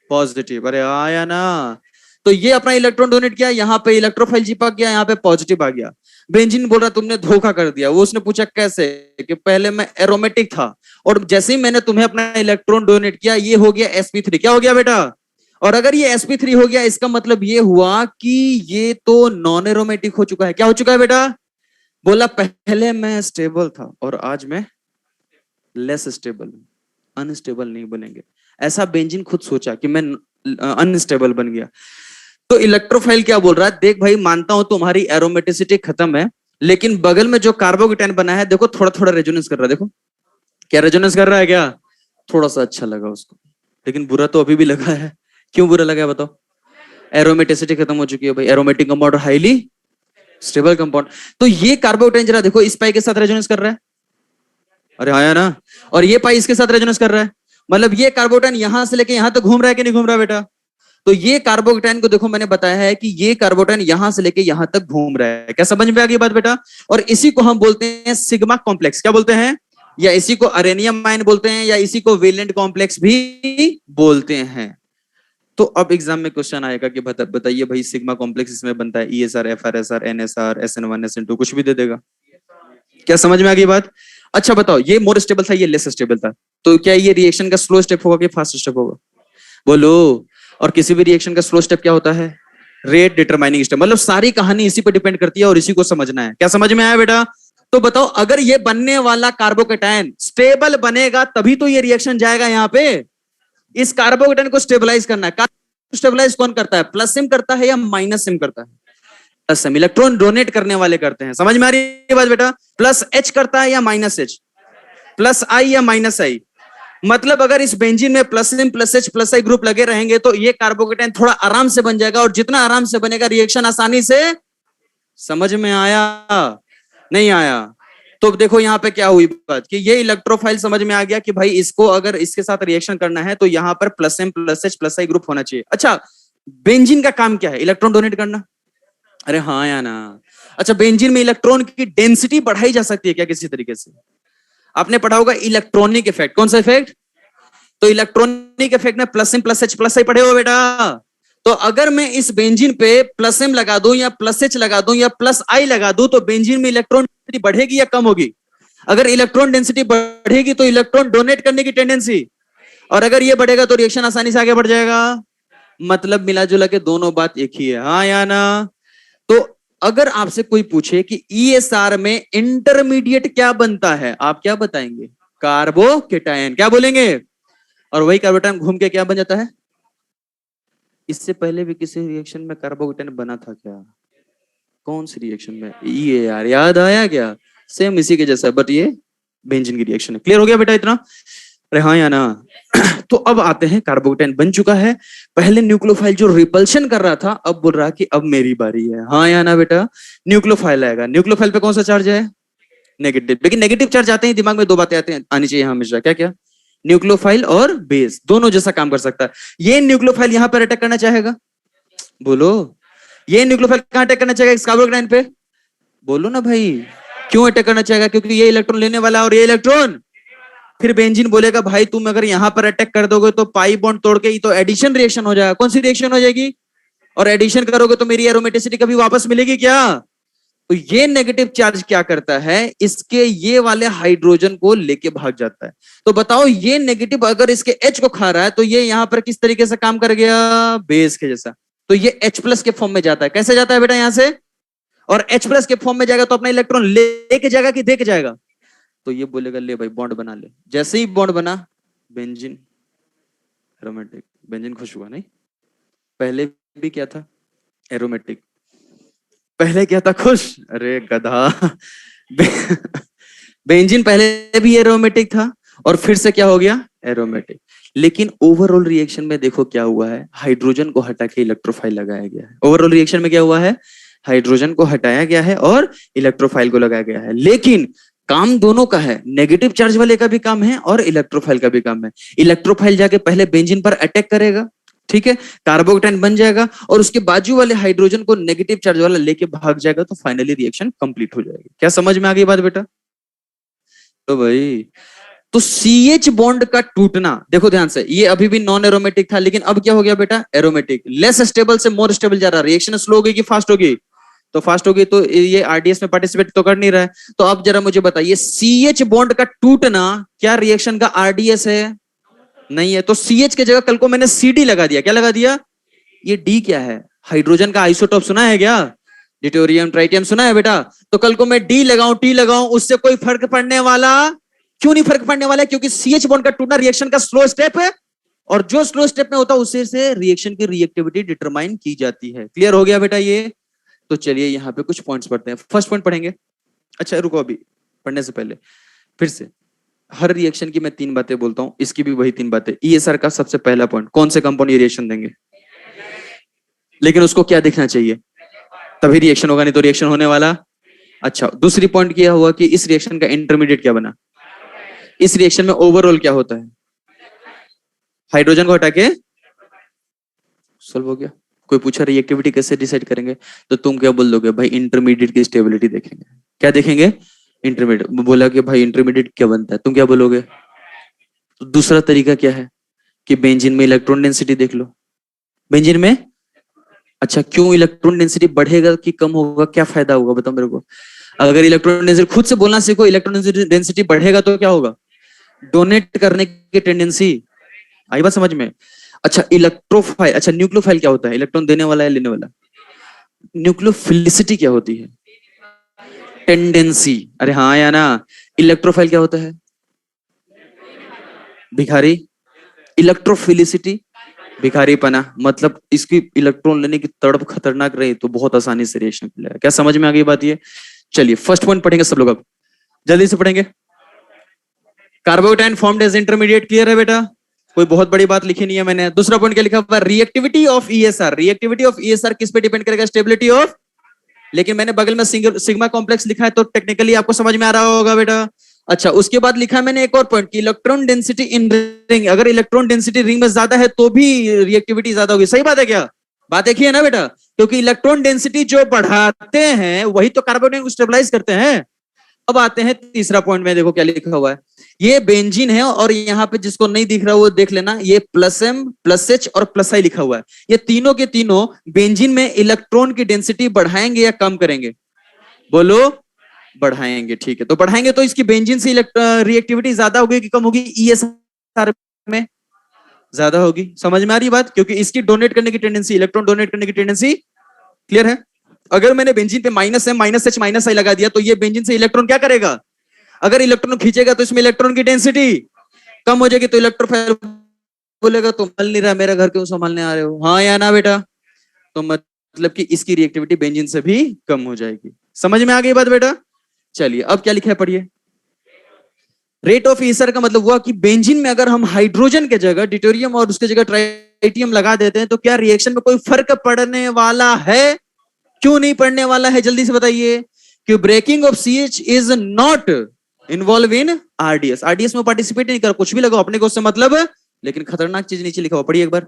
S1: पॉजिटिव। अरे आया ना? तो ये अपना इलेक्ट्रॉन डोनेट किया, यहाँ पे इलेक्ट्रोफाइल चिपक गया, यहाँ पे पॉजिटिव आ गया। बेंजीन बोल रहा तुमने धोखा कर दिया। वो उसने पूछा कैसे? कि पहले मैं एरोमेटिक था और जैसे ही मैंने तुम्हें अपना इलेक्ट्रॉन डोनेट किया, ये हो गया sp3। क्या हो गया बेटा? और अगर ये sp3 हो गया, इसका मतलब ये हुआ कि ये तो नॉन एरोमेटिक हो चुका है। क्या हो चुका है बेटा? बोला पहले मैं स्टेबल था और आज मैं लेस स्टेबल हूं, अनस्टेबल नहीं बनेंगे। ऐसा बेंजीन खुद सोचा कि मैं अनस्टेबल बन गया। तो इलेक्ट्रोफाइल क्या बोल रहा है, देख भाई मानता हूं तुम्हारी एरोमेटिसिटी खत्म है, लेकिन बगल में जो कार्बोकेटाइन बना है देखो थोड़ा थोड़ा रेजोनेंस कर रहा है। देखो क्या रेजोनेंस कर रहा है, क्या थोड़ा सा अच्छा लगा उसको, लेकिन बुरा तो अभी भी लगा है। क्यों बुरा लगा है बताओ? एरोमेटिसिटी खत्म हो चुकी है भाई, aromatic compound highly stable compound. तो ये कार्बोकेटाइन जरा देखो इस पाई के साथ रेजोनेंस कर रहा है, अरे आया ना, और ये पाई इसके साथ रेजोनेंस कर रहा है, मतलब ये कार्बोकेटाइन यहां से लेके यहां तक घूम रहा है कि नहीं घूम रहा बेटा? तो ये कार्बोकेटाइन को देखो मैंने बताया है कि ये कार्बोकेटाइन यहां से लेके यहां तक घूम रहा है। क्या समझ में आ गई बात बेटा? और इसी को हम बोलते हैं सिग्मा कॉम्प्लेक्स। क्या बोलते हैं? या इसी को अरेनियम आयन बोलते हैं, या इसी को वेलेंट कॉम्प्लेक्स भी बोलते हैं। तो अब एग्जाम में क्वेश्चन आएगा कि बताइए भाई सिग्मा कॉम्प्लेक्स इसमें बनता है ईएसआर, एफआरएसआर, एनएसआर, एसएन1, एसएन2, कुछ भी दे देगा। क्या समझ में आ गई बात? अच्छा बताओ, ये मोर स्टेबल था, ये लेस स्टेबल था, तो क्या ये रिएक्शन का स्लो स्टेप होगा कि फास्ट स्टेप होगा? बोलो। और किसी भी रिएक्शन का स्लो स्टेप क्या होता है? Rate determining step. मतलब सारी कहानी इसी पर डिपेंड करती है और इसी को समझना है। क्या समझ में आया बेटा? तो बताओ अगर ये बनने वाला कार्बोकेटाइन स्टेबल बनेगा तभी तो ये रिएक्शन जाएगा यहां पे। इस कार्बोकेटाइन को स्टेबलाइज करना है। स्टेबलाइज कौन करता है? प्लस सिम करता है या माइनस सिम करता है? Plus SIM. इलेक्ट्रॉन डोनेट करने वाले करते हैं। समझ में आ रही है बात बेटा? प्लस एच करता है या माइनस एच? प्लस आई या माइनस आई? मतलब अगर इस बेंजीन में plus M plus H plus I group लगे रहेंगे तो ये कार्बोकेटाइन थोड़ा आराम से बन जाएगा, और जितना आराम से बनेगा रिएक्शन आसानी से। समझ में आया नहीं आया? तो देखो यहां पे क्या हुई बात कि ये इलेक्ट्रोफाइल समझ में आ गया कि भाई इसको अगर इसके साथ रिएक्शन करना है तो यहां पर plus M plus H plus I group होना चाहिए। अच्छा बेंजीन का काम क्या है? इलेक्ट्रॉन डोनेट करना। अरे हाँ या ना? अच्छा बेंजीन में इलेक्ट्रॉन की डेंसिटी बढ़ाई जा सकती है क्या किसी तरीके से? आपने पढ़ा होगा इलेक्ट्रॉनिक इफेक्ट। कौन सा इफेक्ट? तो इलेक्ट्रॉनिक इफेक्ट में plus M plus H plus I पढ़े हो बेटा? तो अगर मैं इस बेंजीन पे प्लस एम लगा दूं या प्लस एच लगा दूं या प्लस आई लगा दूं तो बेंजीन में इलेक्ट्रॉन डेंसिटी बढ़ेगी या कम होगी? अगर इलेक्ट्रॉन डेंसिटी बढ़ेगी तो इलेक्ट्रॉन डोनेट करने की टेंडेंसी, और अगर ये बढ़ेगा तो रिएक्शन आसानी से आगे बढ़ जाएगा। मतलब मिला जुला के दोनों बात एक ही है, हाँ या ना? तो अगर आपसे कोई पूछे कि ईएसआर में इंटरमीडिएट क्या बनता है, आप क्या बताएंगे? कार्बोकेटाइन। क्या बोलेंगे? और वही कार्बोकेटाइन घूम के क्या बन जाता है? इससे पहले भी किसी रिएक्शन में कार्बोकेटाइन बना था क्या? कौन सी रिएक्शन में? ये यार याद आया क्या? सेम इसी के जैसा, बट ये बेंजीन की रिएक्शन है। क्लियर हो गया बेटा इतना? अरे हाँ या ना? तो अब आते हैं, कार्बोकेटाइन बन चुका है। पहले न्यूक्लियोफाइल जो रिपल्शन कर रहा था अब बोल रहा कि अब मेरी बारी है। हाँ या ना बेटा? न्यूक्लियोफाइल आएगा। न्यूक्लियोफाइल पे कौन सा चार्ज है? नेगेटिव। लेकिन नेगेटिव चार्ज आते ही दिमाग में दो बातें आती हैं, आनी चाहिए हमेशा। क्या क्या? न्यूक्लियोफाइल और बेस दोनों जैसा काम कर सकता है। ये न्यूक्लियोफाइल यहां पर अटैक करना चाहेगा? बोलो। ये न्यूक्लियोफाइल कहां अटैक करना चाहेगा? इस कार्बोकेटाइन पे। बोलो ना भाई। क्यों अटैक करना चाहेगा? क्योंकि ये इलेक्ट्रॉन लेने वाला और ये इलेक्ट्रॉन। फिर बेंजीन बोलेगा भाई तुम अगर यहां पर अटैक कर दोगे तो पाई बॉन्ड तोड़ के ही तो एडिशन रिएक्शन हो जाएगा। कौन सी रिएक्शन हो जाएगी? और एडिशन करोगे तो मेरी एरोमेटिसिटी कभी वापस मिलेगी क्या? तो ये नेगेटिव चार्ज क्या करता है? इसके ये वाले हाइड्रोजन को लेके भाग जाता है। तो बताओ ये नेगेटिव अगर इसके H को खा रहा है तो ये यहां पर किस तरीके से काम कर गया? बेस के जैसा। तो ये H प्लस के फॉर्म में जाता है। कैसे जाता है बेटा? यहां से। और H प्लस के फॉर्म में जाएगा तो अपना इलेक्ट्रॉन लेके जाएगा कि दे के जाएगा? तो ये बोलेगा ले भाई बॉन्ड बना ले। जैसे ही बॉन्ड बना बेंजीन एरोमेटिक। बेंजीन खुश हुआ नहीं? पहले भी क्या था? एरोमेटिक। पहले क्या था? खुश। अरे गधा। बेंजीन पहले भी एरोमेटिक था और फिर से क्या हो गया? एरोमेटिक। लेकिन ओवरऑल रिएक्शन में देखो क्या हुआ है, हाइड्रोजन को हटा के इलेक्ट्रोफाइल लगाया गया है। ओवरऑल रिएक्शन में क्या हुआ है? हाइड्रोजन को हटाया गया है और इलेक्ट्रोफाइल को लगाया गया है। लेकिन काम दोनों का है, नेगेटिव चार्ज वाले का भी काम है और इलेक्ट्रोफाइल का भी काम है। इलेक्ट्रोफाइल जाके पहले बेंजीन पर अटैक करेगा, ठीक है, कार्बोकेटाइन बन जाएगा और उसके बाजू वाले हाइड्रोजन को नेगेटिव चार्ज वाला लेके भाग जाएगा, तो फाइनली रिएक्शन कंप्लीट हो जाएगी। क्या समझ में आ गई बात बेटा? तो भाई तो CH बॉन्ड का टूटना देखो ध्यान से, ये अभी भी नॉन एरोमेटिक था लेकिन अब क्या हो गया बेटा? एरोमेटिक। लेस स्टेबल से मोर स्टेबल जा रहा है। रिएक्शन स्लो होगी कि फास्ट होगी? तो फास्ट होगी, तो ये RDS में पार्टिसिपेट तो कर नहीं रहा है। तो अब जरा मुझे बताइए CH बॉन्ड का टूटना क्या रिएक्शन का RDS है? नहीं है। तो CH के जगह कल को मैंने CD लगा दिया। क्या लगा दिया? ये D क्या है? हाइड्रोजन का आइसोटोप सुना है क्या? ड्यूटेरियम ट्राइटियम सुना है बेटा? तो कल को मैं डी लगाऊं टी लगाऊं, उससे कोई फर्क पड़ने वाला क्यों नहीं फर्क पड़ने वाला है? क्योंकि सीएच बॉन्ड का टूटना रिएक्शन का स्लो स्टेप है, और जो स्लो स्टेप में होता है उससे से रिएक्शन की रिएक्टिविटी डिटरमाइन की जाती है। क्लियर हो गया बेटा ये? तो चलिए यहाँ पे कुछ पॉइंट्स पढ़ते हैं। फर्स्ट पॉइंट पढ़ेंगे। अच्छा रुको, अभी पढ़ने से पहले फिर से हर रिएक्शन की मैं 3 बातें बोलता हूं, इसकी भी वही 3 बातें। ईएसआर का सबसे पहला पॉइंट, कौन से कंपाउंड ये रिएक्शन देंगे, लेकिन उसको क्या दिखना चाहिए, तभी रिएक्शन होगा, नहीं तो रिएक्शन होने वाला। अच्छा, दूसरी पॉइंट क्या हुआ कि इस रिएक्शन का इंटरमीडिएट क्या बना, इस रिएक्शन में ओवरऑल क्या होता है, हाइड्रोजन को हटा के सॉल्व हो गया। कोई पूछा रिएक्टिविटी कैसे डिसाइड करेंगे, तो तुम क्या बोल दोगे, भाई इंटरमीडिएट की स्टेबिलिटी देखेंगे। क्या देखेंगे? इंटरमीडिएट। बोला कि भाई इंटरमीडिएट क्या बनता है, तुम क्या बोलोगे? तो दूसरा तरीका क्या है कि बेंजीन में इलेक्ट्रॉन डेंसिटी देख लो। बेंजीन में अच्छा, क्यों इलेक्ट्रॉन डेंसिटी बढ़ेगा कि कम होगा, क्या फायदा होगा बताओ मेरे को? अगर इलेक्ट्रॉन डेंसिटी खुद से बोलना सीखो, इलेक्ट्रॉन डेंसिटी बढ़ेगा तो क्या होगा, डोनेट करने की टेंडेंसी। आई बात समझ में? अच्छा, इलेक्ट्रोफाइल, अच्छा न्यूक्लियोफाइल क्या होता है, इलेक्ट्रॉन देने वाला है लेने वाला? न्यूक्लियोफिलिसिटी क्या होती है, टेंडेंसी। अरे हाँ या ना? इलेक्ट्रोफाइल क्या होता है, भिखारी। इलेक्ट्रोफिलिसिटी भिखारीपना, मतलब इसकी इलेक्ट्रॉन लेने की तड़प खतरनाक रही तो बहुत आसानी से रिएक्शन मिलेगा। क्या समझ में आ गई बात ये? चलिए फर्स्ट पॉइंट पढ़ेंगे सब लोग, अब जल्दी से पढ़ेंगे। Carbocation formed as intermediate, clear है बेटा? कोई बहुत बड़ी बात लिखी नहीं है मैंने। दूसरा पॉइंट क्या लिखा हुआ, reactivity of ESR. Reactivity of ESR किस पे डिपेंड करेगा, स्टेबिलिटी ऑफ। लेकिन मैंने बगल में सिग्मा कॉम्प्लेक्स लिखा है तो टेक्निकली आपको समझ में आ रहा होगा बेटा। अच्छा, उसके बाद लिखा मैंने एक और पॉइंट कि इलेक्ट्रॉन डेंसिटी इन रिंग, अगर इलेक्ट्रॉन डेंसिटी रिंग में ज्यादा है तो भी रिएक्टिविटी ज्यादा होगी। सही बात है क्या? बात देखिए है ना बेटा? क्योंकि इलेक्ट्रॉन डेंसिटी जो बढ़ाते हैं वही तो कार्बोनेट को स्टेबलाइज करते हैं। अब आते हैं तीसरा पॉइंट में, देखो क्या लिखा हुआ है। ये बेंजीन है और यहाँ पे जिसको नहीं दिख रहा वो देख लेना, ये प्लस एम प्लस एच और प्लस आई लिखा हुआ है। ये तीनों के तीनों बेंजीन में इलेक्ट्रॉन की डेंसिटी बढ़ाएंगे या कम करेंगे, बोलो? बढ़ाएंगे। ठीक है, तो बढ़ाएंगे तो इसकी बेंजीन से रिएक्टिविटी ज्यादा होगी कि कम होगी, ईएसआर में ज्यादा होगी। समझ में आ रही बात? क्योंकि इसकी डोनेट करने की टेंडेंसी, इलेक्ट्रॉन डोनेट करने की टेंडेंसी, क्लियर है? अगर मैंने बेंजीन पे minus M minus H minus I लगा दिया तो ये बेंजीन से इलेक्ट्रॉन क्या करेगा, अगर इलेक्ट्रॉन खींचेगा तो इसमें इलेक्ट्रॉन की डेंसिटी कम हो जाएगी। तो इलेक्ट्रोफाइल बोलेगा तुम मल नहीं रहा, मेरा घर क्यों संभालने आ रहे हो, हाँ या ना बेटा? तो मतलब कि इसकी रिएक्टिविटी बेंजीन से भी कम हो जाएगी। समझ में आ गई बात बेटा? चलिए अब क्या लिखा है पढ़िए। रेट ऑफ ईएसआर का मतलब हुआ कि बेंजीन में अगर हम हाइड्रोजन के जगह ड्यूटेरियम और उसके जगह ट्राइटियम लगा देते हैं तो क्या रिएक्शन में कोई फर्क पड़ने वाला है? क्यों नहीं पड़ने वाला है, जल्दी से बताइए? कि breaking off C H is not involve in RDS. RDS में पार्टिसिपेट नहीं कर, कुछ भी लगाओ अपने को उससे मतलब, लेकिन खतरनाक चीज नीचे लिखा हुआ, पढ़िए एक बार।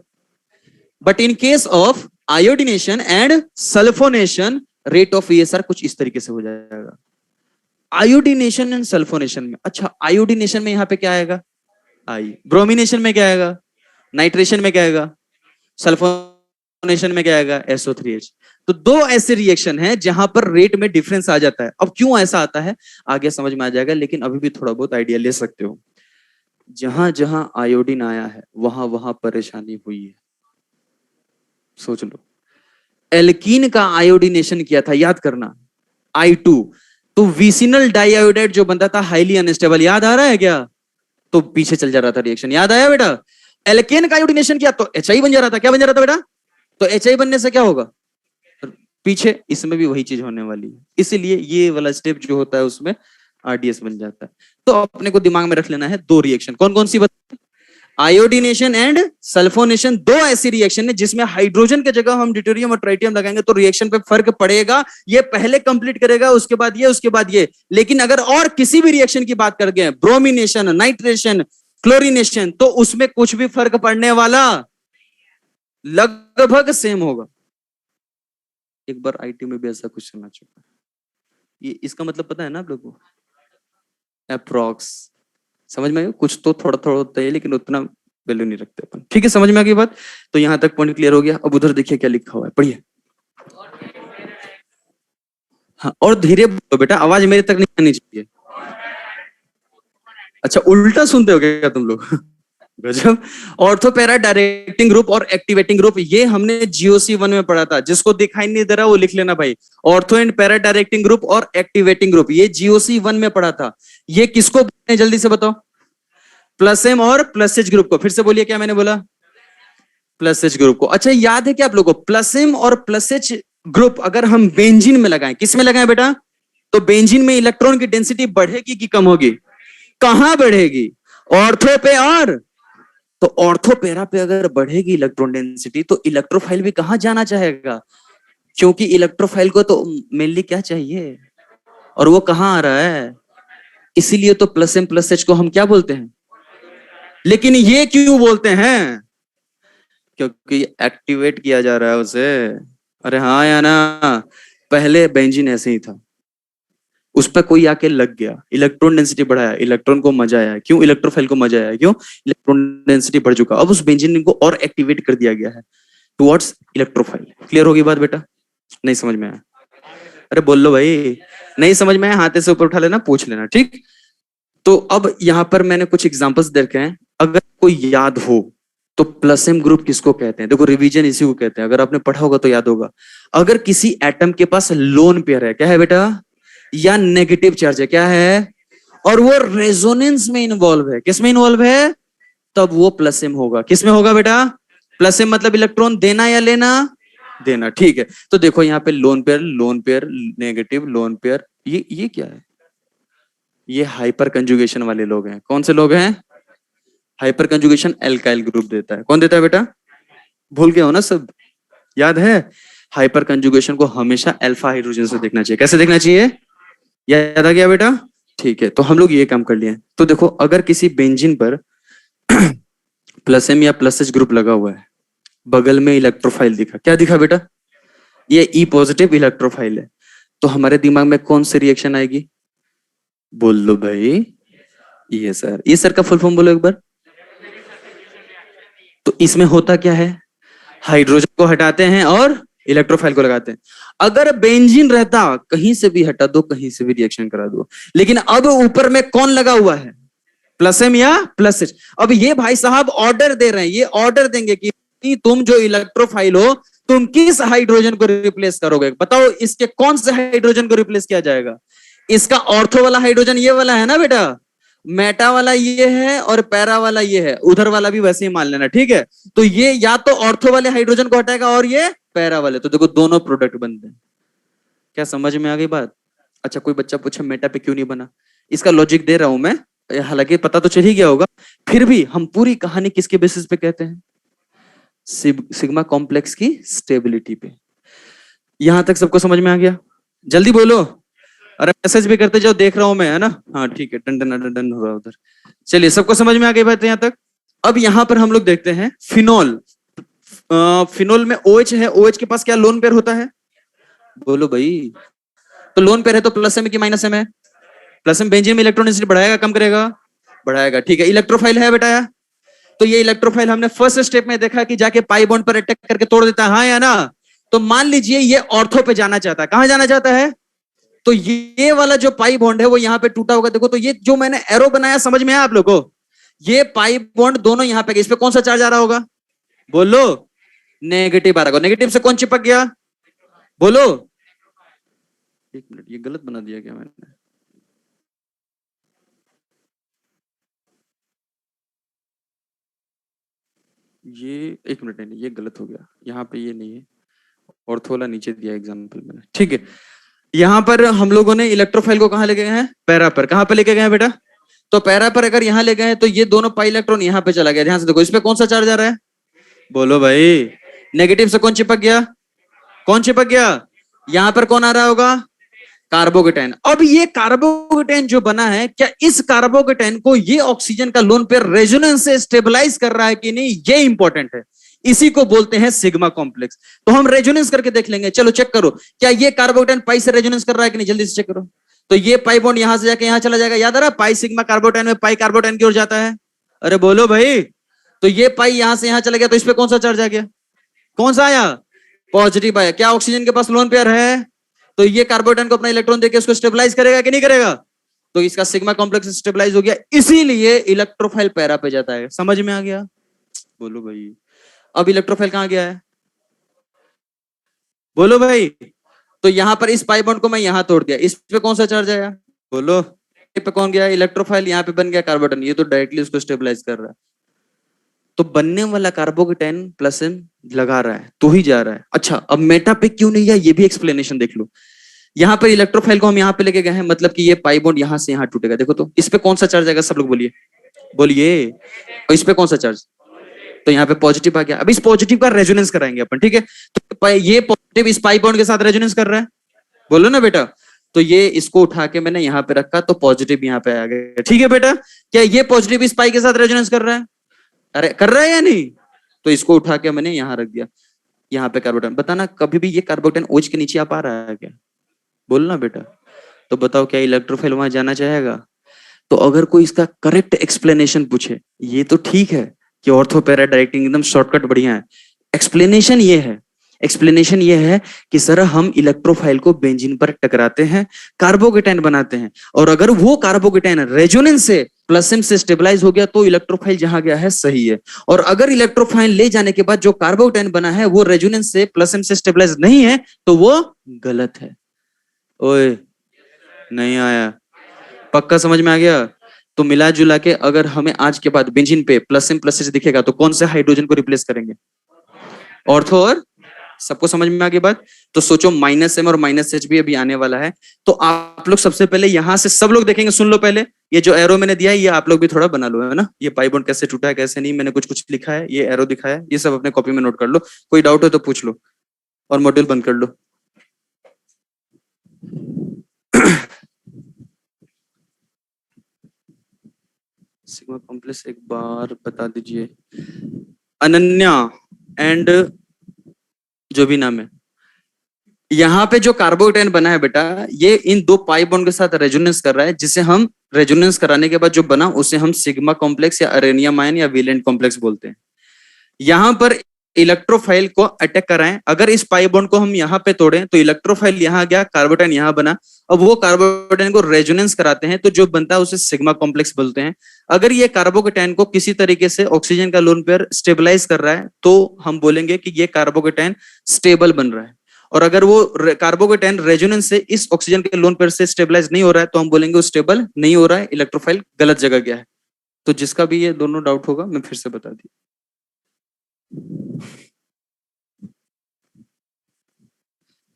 S1: But in case of iodination and sulphonation rate of ESR कुछ इस तरीके से हो जाएगा। आयोडीनेशन एंड सल्फोनेशन में, अच्छा आयोडीनेशन में यहां पे क्या आएगा, आई। ब्रोमिनेशन में क्या आएगा, नाइट्रेशन में क्या आएगा, सल्फोनेशन में क्या आएगा, SO3H। तो 2 ऐसे रिएक्शन हैं जहां पर रेट में डिफरेंस आ जाता है। अब क्यों ऐसा आता है आगे समझ में आ जाएगा, लेकिन अभी भी थोड़ा बहुत आइडिया ले सकते हो। जहां जहां आयोडीन आया है वहां वहां परेशानी हुई है। सोच लो, एल्कीन का आयोडीनेशन किया था, याद करना, I2, तो विसिनल डाइआयोडाइड जो बनता था हाईली अनस्टेबल, याद आ रहा है क्या? तो पीछे चल जा रहा था रिएक्शन, याद आया बेटा? एल्केन का आयोडीनेशन किया तो HI बन जा रहा था, क्या बन जा रहा था बेटा? तो HI बनने से क्या होगा, पीछे इसमें भी वही चीज होने वाली है। इसलिए ये वाला स्टेप जो होता है उसमें आरडीएस बन जाता है। तो अपने को दिमाग में रख लेना है 2 रिएक्शन, कौन कौन सी बताए? आयोडीनेशन एंड सल्फोनेशन, 2 ऐसी रिएक्शन है जिसमें हाइड्रोजन के जगह हम ड्यूटेरियम और ट्राइटियम लगाएंगे तो रिएक्शन पे फर्क पड़ेगा। ये पहले कंप्लीट करेगा, उसके बाद ये, उसके बाद ये। लेकिन अगर और किसी भी रिएक्शन की बात कर गए, ब्रोमिनेशन, नाइट्रेशन, क्लोरीनेशन, तो उसमें कुछ भी फर्क पड़ने वाला लगभग सेम होगा। एक बार आईटी में भी ऐसा क्वेश्चन आ चुका है। ये इसका मतलब पता है ना आप लोगों को, अप्रॉक्स। समझ में आया? कुछ तो थोड़ा थोड़ा होता है लेकिन उतना वैल्यू नहीं रखते अपन। ठीक है, समझ में आ गई बात? तो यहां तक पॉइंट क्लियर हो गया। अब उधर देखिए क्या लिखा हुआ है, पढ़िए। हाँ, और धीरे बोलो बेटा, आवाज मेरे तक नहीं आनी चाहिए। अच्छा, उल्टा सुनते हो क्या तुम लोग? गजब। ऑर्थो पैरा डायरेक्टिंग ग्रुप और एक्टिवेटिंग ग्रुप, ये हमने जीओसी 1 में पढ़ा था। जिसको दिखाई नहीं दे रहा वो लिख लेना भाई। Ortho and para directing group और एक्टिवेटिंग ग्रुप, ये जीओसी 1 में पढ़ा था। ये किसको बोलते हैं जल्दी से बताओ? प्लस एम और प्लस एच ग्रुप को। फिर से बोलिए, क्या मैंने बोला? प्लस एच ग्रुप को। अच्छा, याद है क्या आप लोगों को? प्लस एम और प्लस एच ग्रुप अगर हम बेंजीन में लगाएं, किस में लगाएं बेटा? तो बेंजीन में इलेक्ट्रॉन की डेंसिटी बढ़ेगी कि कम होगी? कहां बढ़ेगी? ऑर्थो पे और तो ऑर्थो पैरा पे अगर बढ़ेगी इलेक्ट्रॉन डेंसिटी तो इलेक्ट्रोफाइल भी कहां जाना चाहेगा? क्योंकि इलेक्ट्रोफाइल को तो मेनली क्या चाहिए, और वो कहां आ रहा है? इसीलिए तो प्लस एम प्लस एच को हम क्या बोलते हैं? लेकिन ये क्यों बोलते हैं? क्योंकि एक्टिवेट किया जा रहा है उसे। अरे हाँ या ना? पहले बेंजीन ऐसे ही था, उस पर कोई आके लग गया, इलेक्ट्रॉन डेंसिटी बढ़ाया, इलेक्ट्रॉन को मजा आया। क्यों? इलेक्ट्रोफाइल को मजा आया। क्यों? इलेक्ट्रॉन डेंसिटी बढ़ चुका, अब उस बेंजीन को और एक्टिवेट कर दिया गया है टुवर्ड्स इलेक्ट्रोफाइल। क्लियर होगी बात बेटा? नहीं समझ में आया? अरे बोल लो भाई। नहीं समझ में आया हाथ से ऊपर उठा लेना, पूछ लेना, ठीक? तो अब यहाँ पर मैंने कुछ एग्जांपल्स देखे हैं, अगर कोई याद हो तो प्लस एम ग्रुप किसको कहते हैं? देखो रिवीजन इसी को कहते हैं, अगर आपने पढ़ा होगा तो याद होगा। अगर किसी एटम के पास लोन पेयर है, क्या है बेटा? या नेगेटिव चार्ज है, क्या है? और वो रेजोनेंस में इन्वॉल्व है, किस में इन्वॉल्व है? तब वो प्लस एम होगा। किस में होगा बेटा? प्लस एम मतलब इलेक्ट्रॉन देना या लेना? देना, ठीक है। तो देखो यहाँ पे lone pair negative lone pair, ये क्या है? ये हाइपर कंजुगेशन वाले लोग हैं। कौन से लोग हैं? हाइपर कंजुगेशन एल्काइल ग्रुप देता है। कौन देता है बेटा? भूल गए हो ना सब? याद है? हाइपर कंजुगेशन को हमेशा अल्फा हाइड्रोजन से देखना चाहिए। कैसे देखना चाहिए? याद आ गया बेटा? ठीक है, तो हम लोग ये काम कर लिए। तो देखो अगर किसी बेंजीन पर प्लस एम या प्लस एच ग्रुप लगा हुआ है, बगल में इलेक्ट्रोफाइल दिखा, क्या दिखा बेटा? ये ई पॉजिटिव इलेक्ट्रोफाइल है, तो हमारे दिमाग में कौन सी रिएक्शन आएगी? बोल लो भाई। ये सर का फुल फॉर्म बोलो एक बार। तो इसमें होता क्या है? हाइड्रोजन को हटाते हैं और इलेक्ट्रोफाइल को लगाते हैं। अगर बेंजीन रहता, कहीं से भी हटा दो, कहीं से भी रिएक्शन करा दो, लेकिन अब ऊपर में कौन लगा हुआ है? प्लस एम या प्लस एच। अब ये भाई साहब ऑर्डर दे रहे हैं, ये ऑर्डर देंगे कि तुम जो इलेक्ट्रोफाइल हो, तुम किस हाइड्रोजन को रिप्लेस करोगे? बताओ इसके कौन से हाइड्रोजन को रिप्लेस किया जाएगा? इसका ऑर्थो वाला हाइड्रोजन ये वाला है ना बेटा, मेटा वाला ये है, और पैरा वाला ये है, उधर वाला भी वैसे ही मान लेना, ठीक है? तो ये या तो ऑर्थो वाले हाइड्रोजन को हटाएगा और ये पैरा वाले, तो देखो दोनों प्रोडक्ट बनते हैं। क्या समझ में आ गई बात? अच्छा, कोई बच्चा पूछे मेटा पे क्यों नहीं बना? इसका लॉजिक दे रहा हूं मैं, हालांकि पता तो चल ही गया होगा, फिर भी हम पूरी कहानी किसके बेसिस पे कहते हैं? सिग्मा कॉम्प्लेक्स की स्टेबिलिटी पे। यहां तक सबको समझ में आ गया? जल्दी बोलो। अरे मैसेज भी करते जाओ, देख रहा हूं मैं, है ना? हाँ ठीक है, डन डन डन हो रहा उधर। चलिए, सबको समझ में आ गई बात यहाँ तक? अब यहाँ पर हम लोग देखते हैं फिनोल। फिनोल में OH है, OH के पास क्या लोन पेयर होता है? बोलो भाई। तो लोन पेयर है तो प्लस एम की माइनस एम है। प्लस एम बेंजीन में इलेक्ट्रॉन डेंसिटी बढ़ाएगा कम करेगा? बढ़ाएगा, ठीक है। इलेक्ट्रोफाइल है बेटा, तो ये इलेक्ट्रोफाइल हमने फर्स्ट स्टेप में देखा कि जाके पाई बॉन्ड पर अटैक करके तोड़ देता है, हाँ या ना? तो मान लीजिए ये ऑर्थो पे जाना चाहता है, कहां जाना चाहता है? तो ये वाला जो पाई बॉन्ड है वो यहाँ पे टूटा होगा। देखो तो ये जो मैंने एरो बनाया, समझ में आया आप लोगों को? ये पाई बॉन्ड दोनों यहाँ पे, इस पे कौन सा चार्ज आ रहा होगा? बोलो। नेगेटिव आ रहा होगा। नेगेटिव से कौन चिपक गया? बोलो। एक मिनट, ये गलत बना दिया क्या मैंने? ये एक मिनट, नहीं ये गलत हो गया, यहाँ पे ये नहीं है, और थोड़ा नीचे दिया एग्जाम्पल मैंने, ठीक है। यहाँ पर हम लोगों ने इलेक्ट्रोफाइल को कहाँ ले गए हैं? पैरा पर। कहाँ पे लेके गए हैं बेटा? तो पैरा पर अगर यहाँ ले गए हैं तो ये दोनों पाई इलेक्ट्रॉन यहाँ पे चला गया। ध्यान से देखो, इस पे कौन सा चार्ज आ रहा है? बोलो भाई। नेगेटिव से कौन चिपक गया? कौन चिपक गया? यहाँ पर कौन आ रहा होगा? कार्बोकेटाइन। अब ये कार्बोकेटाइन जो बना है, क्या इस कार्बोकेटाइन को ये ऑक्सीजन का लोन पेयर रेजोनेंस से स्टेबलाइज कर रहा है कि नहीं? ये इंपॉर्टेंट है। इसी को बोलते हैं सिग्मा कॉम्प्लेक्स। तो हम रेजोनेंस करके देख लेंगे। चलो चेक करो, क्या ये कार्बोकेटाइन पाई से रेजोनेंस कर रहा है कि नहीं? जल्दी से चेक करो। तो ये पाई बॉन्ड यहां से जाके यहां चला जाएगा, याद आ रहा? पाई सिग्मा कार्बोटाइन में पाई कार्बोटाइन की ओर जाता है। अरे बोलो भाई। तो ये पाई यहां से यहां चला गया, तो इस पे कौन सा चार्ज आ गया? कौन सा आया? पॉजिटिव आया। क्या ऑक्सीजन के पास लोन पेयर है? तो ये कार्बोटाइन को अपना इलेक्ट्रॉन देके उसको स्टेबलाइज करेगा कि नहीं करेगा? तो इसका सिग्मा कॉम्प्लेक्स स्टेबलाइज हो गया, इसीलिए इलेक्ट्रोफाइल पैरा पे जाता है। समझ में आ गया? बोलो भाई। अब इलेक्ट्रोफाइल कहां गया है? बोलो भाई। तो यहां पर इस पाई बॉन्ड को मैं यहां तोड़ दिया, इस पे कौन सा चार्ज आया? बोलो। पे कौन गया? इलेक्ट्रोफाइल। यहाँ पे बन गया कार्बोटन, ये तो डायरेक्टली उसको स्टेबलाइज कर रहा है। तो बनने वाला कार्बोकेटाइन प्लस एन लगा रहा है तो ही जा रहा है। अच्छा, अब मेटा पे क्यों नहीं गया, ये भी एक्सप्लेनेशन देख लो। यहाँ पर इलेक्ट्रोफाइल को हम यहाँ पे लेके गए हैं, मतलब कि ये पाई बॉन्ड यहाँ से यहाँ टूटेगा। देखो तो इस पे कौन सा चार्ज आएगा, सब लोग बोलिए, बोलिए। और इस पे कौन सा चार्ज? तो यहाँ पे पॉजिटिव आ गया। अब इस पॉजिटिव का रेजोनेंस कराएंगे अपन, ठीक है? तो ये पॉजिटिव इस पाई बॉन्ड के साथ रेजोनेंस कर रहा है, बोलो ना बेटा। तो ये इसको उठा के मैंने यहाँ पे रखा, तो पॉजिटिव यहाँ पे आ गया। ठीक है बेटा? क्या ये पॉजिटिव इस पाई के साथ रेजोनेंस कर रहा है? अरे कर रहा है या नहीं? तो इसको उठा के मैंने यहाँ रख दिया। यहाँ पे कार्बोटन, बताना कभी भी ये कार्बोटन OH के नीचे आ पा रहा है क्या? बोलना बेटा। तो बताओ क्या इलेक्ट्रोफाइल वहां जाना चाहेगा? तो अगर कोई इसका करेक्ट एक्सप्लेनेशन पूछे, ये तो ठीक है कि ऑर्थो पैरा डायरेक्टिंग एकदम शॉर्टकट बढ़िया है। एक्सप्लेनेशन ये है, एक्सप्लेनेशन ये है कि सर हम इलेक्ट्रोफाइल को बेंजीन पर टकराते हैं, कार्बोकेटाइन बनाते हैं, और अगर वो कार्बोकेटाइन रेजोनेंस से प्लस एम से स्टेबलाइज हो गया तो इलेक्ट्रोफाइल जहां गया है सही है। और अगर इलेक्ट्रोफाइल ले जाने के बाद जो कार्बोकेटाइन बना है वो रेजोनेंस से प्लस एम से स्टेबलाइज नहीं है तो वो गलत है। ओए, नहीं आया? पक्का समझ में आ गया? तो मिला जुला के अगर हमें आज के बाद बेंजीन पे प्लस एम प्लस एच दिखेगा तो कौन से हाइड्रोजन को रिप्लेस करेंगे? ऑर्थो और। सबको समझ में आ गई बात? तो सोचो माइनस एम और माइनस एच भी अभी आने वाला है। तो आप लोग सबसे पहले यहां से सब लोग देखेंगे, सुन लो पहले। ये जो एरो मैंने दिया है ये आप लोग भी थोड़ा बना लो, है ना? ये पाई बॉन्ड कैसे टूटा है कैसे नहीं, मैंने कुछ कुछ लिखा है, ये एरो दिखाया है, ये सब अपने कॉपी में नोट कर लो। कोई डाउट हो तो पूछ लो, और मॉड्यूल बंद कर लो। सिग्मा कॉम्प्लेक्स एक बार बता दीजिए। अनन्या एंड जो भी नाम है, यहाँ पे जो कार्बोकेटाइन बना है बेटा, ये इन दो पाई बॉन्ड के साथ रेजोनेंस कर रहा है, जिसे हम रेजोनेंस कराने के बाद जो बना उसे हम सिग्मा कॉम्प्लेक्स या अरेनियम आयन या वेलेंट कॉम्प्लेक्स बोलते हैं। यहाँ पर इलेक्ट्रोफाइल को अटैक कराएं, अगर इस पाई बॉन्ड को हम यहाँ पे तोड़ें तो इलेक्ट्रोफाइल यहाँ गया, कार्बोटाइन यहाँ बना। अब वो कार्बोटाइन को रेजोनेंस कराते हैं तो जो बनता है उसे सिग्मा कॉम्प्लेक्स बोलते हैं। अगर ये कार्बोकेटाइन को किसी तरीके से ऑक्सीजन का लोन पेयर स्टेबलाइज कर रहा है तो हम बोलेंगे कि ये कार्बोकेटाइन स्टेबल बन रहा है। और अगर वो कार्बोकेटाइन रेजोनेंस से इस ऑक्सीजन के लोन पेयर से स्टेबलाइज नहीं हो रहा है तो हम बोलेंगे वो स्टेबल नहीं हो रहा है, इलेक्ट्रोफाइल गलत जगह गया है। तो जिसका भी ये दोनों डाउट होगा मैं फिर से बता दी।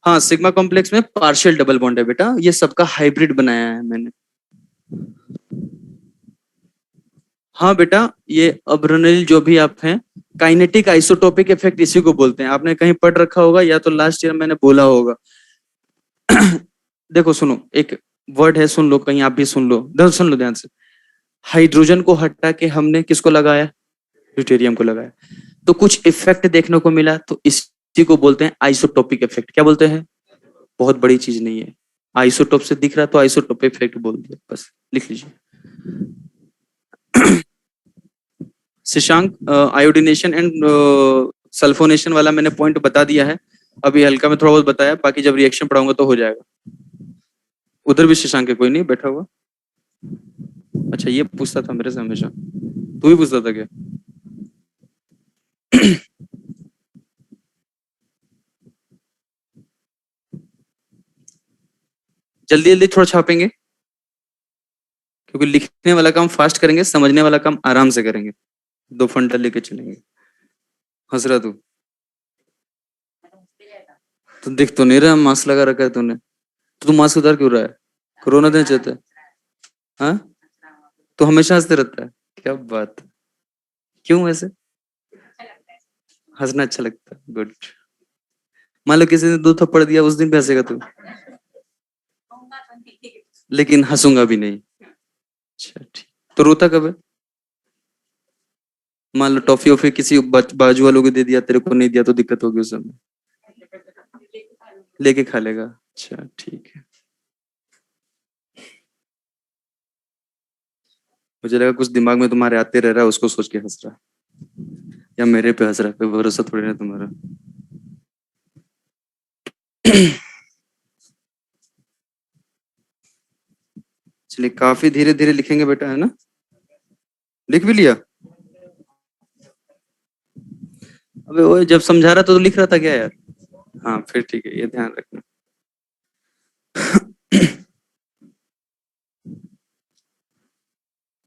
S1: हाँ, सिग्मा कॉम्प्लेक्स में पार्शियल डबल बॉन्ड है बेटा, ये सबका हाइब्रिड बनाया है मैंने। हाँ बेटा, ये अब्रोनिल जो भी आप हैं, काइनेटिक आइसोटोपिक इफेक्ट इसी को बोलते हैं। आपने कहीं पढ़ रखा होगा या तो लास्ट ईयर मैंने बोला होगा। देखो सुनो, एक वर्ड है, सुन लो, कहीं आप भी सुन लो, सुन लो ध्यान से। हाइड्रोजन को हटा के हमने किसको लगाया? ड्यूटेरियम को लगाया, तो कुछ इफेक्ट देखने को मिला, तो इसी को बोलते हैं आइसोटोपिक इफेक्ट। क्या बोलते हैं? बहुत बड़ी चीज नहीं है, आइसोटोप से दिख रहा तो आइसोटोप इफेक्ट बोल दिया, बस लिख लीजिए। शशांक, आयोडिनेशन एंड सल्फोनेशन वाला मैंने पॉइंट बता दिया है, अभी हल्का में थोड़ा बहुत बताया, बाकी जब रिएक्शन पढ़ाऊंगा तो हो जाएगा। उधर भी शशांक है, कोई नहीं बैठा हुआ। अच्छा, ये पूछता था मेरे से हमेशा, तू भी पूछता था क्या? जल्दी जल्दी थोड़ा छापेंगे, क्योंकि लिखने वाला काम फास्ट करेंगे, समझने वाला काम आराम से करेंगे। दो फंडा लेके चलेंगे। हंस रहा तू? तो दिख तो नहीं रहा मास्क लगा रखा है तूने, तो तू मास्क उतार क्यों रहा है? कोरोना देना चाहता है? हाँ, तो हमेशा हंसते रहता है, क्या बात? क्यों ऐसे? हंसना अच्छा लगता है, गुड। मान लो किसी ने दो थप्पड़ दिया, उस दिन भी हंसेगा तू? लेकिन हंसूंगा भी नहीं। अच्छा ठीक, तो रोता कब है? मान लो टॉफी वॉफी किसी बाजू वालों को दे दिया, तेरे को नहीं दिया तो दिक्कत होगी उस समय? लेके खा लेगा, अच्छा ठीक है। मुझे लगा कुछ दिमाग में तुम्हारे आते रह रहा है, उसको सोच के हंस रहा, या मेरे पे हंस रहा है, भरोसा थोड़ी ना तुम्हारा। चलिए काफी धीरे धीरे लिखेंगे बेटा, है ना? लिख भी लिया? अबे वो जब समझा रहा था तो लिख रहा था क्या यार? हाँ फिर ठीक है, ये ध्यान रखना।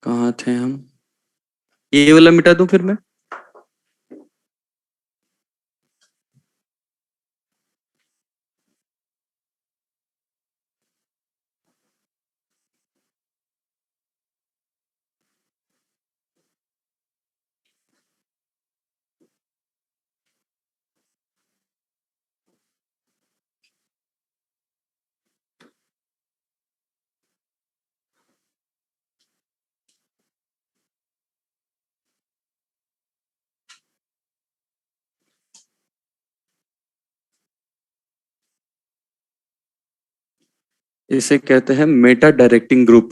S1: कहाँ थे हम? ये वाला मिटा दूं फिर मैं? इसे कहते हैं मेटा डायरेक्टिंग ग्रुप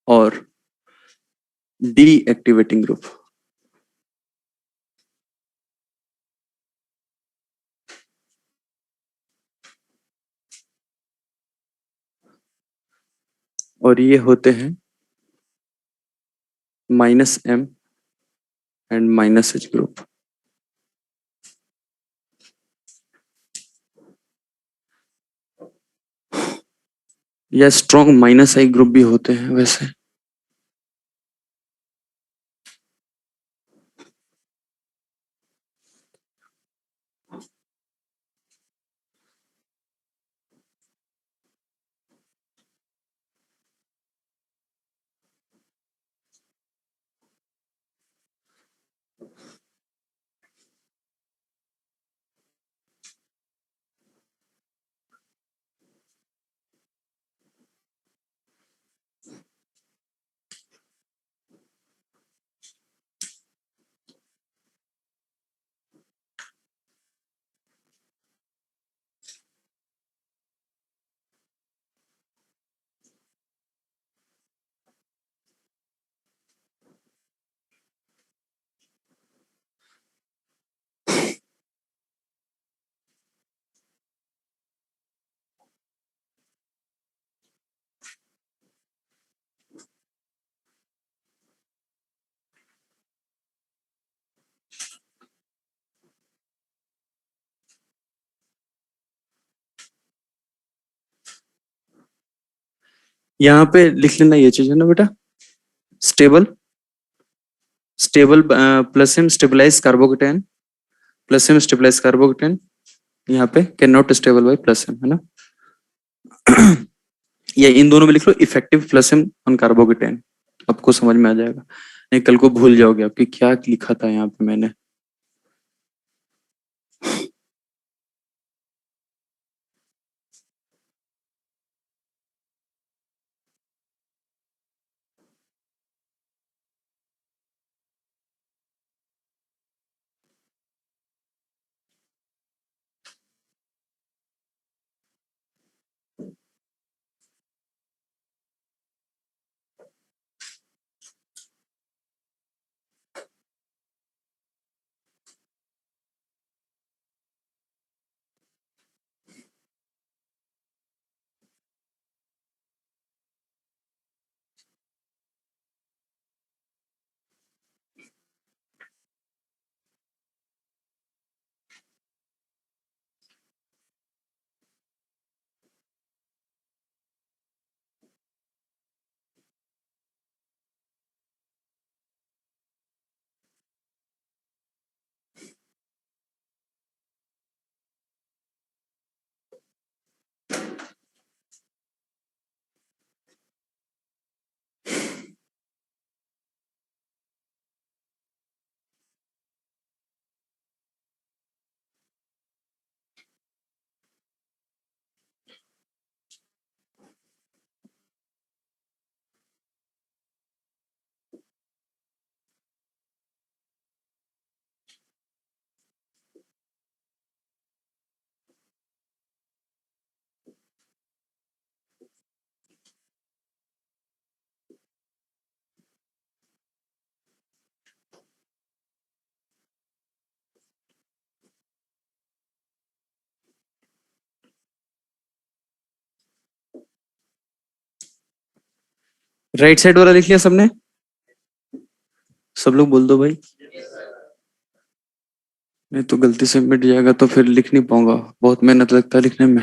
S1: और डी एक्टिवेटिंग ग्रुप। और ये होते हैं -M एंड -H ग्रुप। या स्ट्रॉन्ग -I ग्रुप भी होते हैं वैसे। यहाँ पे लिख लेना ये चीज, है ना बेटा? Stable, stable plus M stabilise carbocation, plus M stabilise carbocation. यहाँ पे can not stable by plus M, है ना? या इन दोनों में लिख लो effective plus M on carbocation, आपको समझ में आ जाएगा। नहीं कल को भूल जाओगे आपकी क्या लिखा था यहाँ पे मैंने। राइट साइड वाला लिख लिया सबने? सब लोग बोल दो भाई। नहीं तो गलती से मिट जाएगा तो फिर लिख नहीं पाऊंगा, बहुत मेहनत लगता है लिखने में।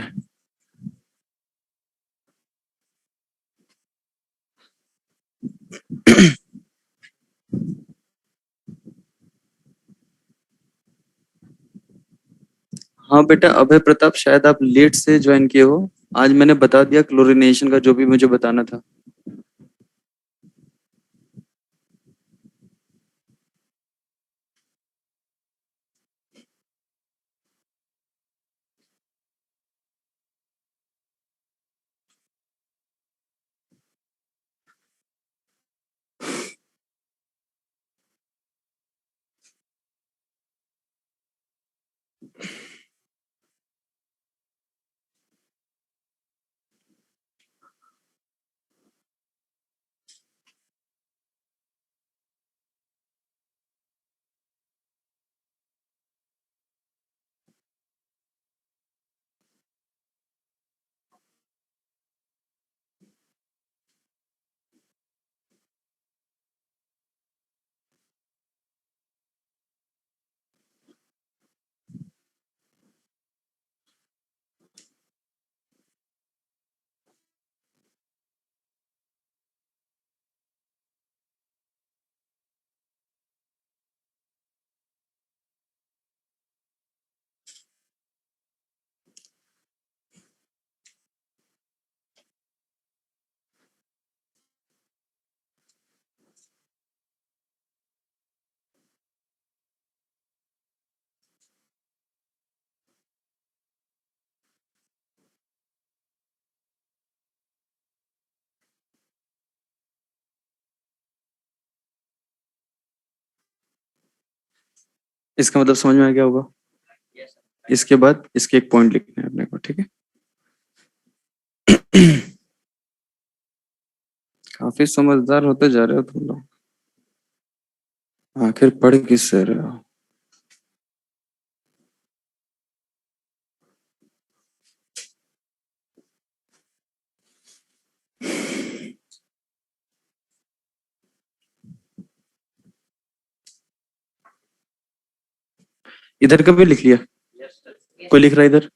S1: हाँ बेटा अभय प्रताप, शायद आप लेट से ज्वाइन किए हो। आज मैंने बता दिया क्लोरीनेशन का जो भी मुझे बताना था। इसका मतलब समझ में आ गया होगा। इसके बाद इसके एक पॉइंट लिखने हैं अपने को, ठीक है। काफी समझदार होते जा रहे हो तुम लोग। आखिर पढ़ किससे रहे हो? इधर का भी लिख लिया? कोई लिख रहा है इधर?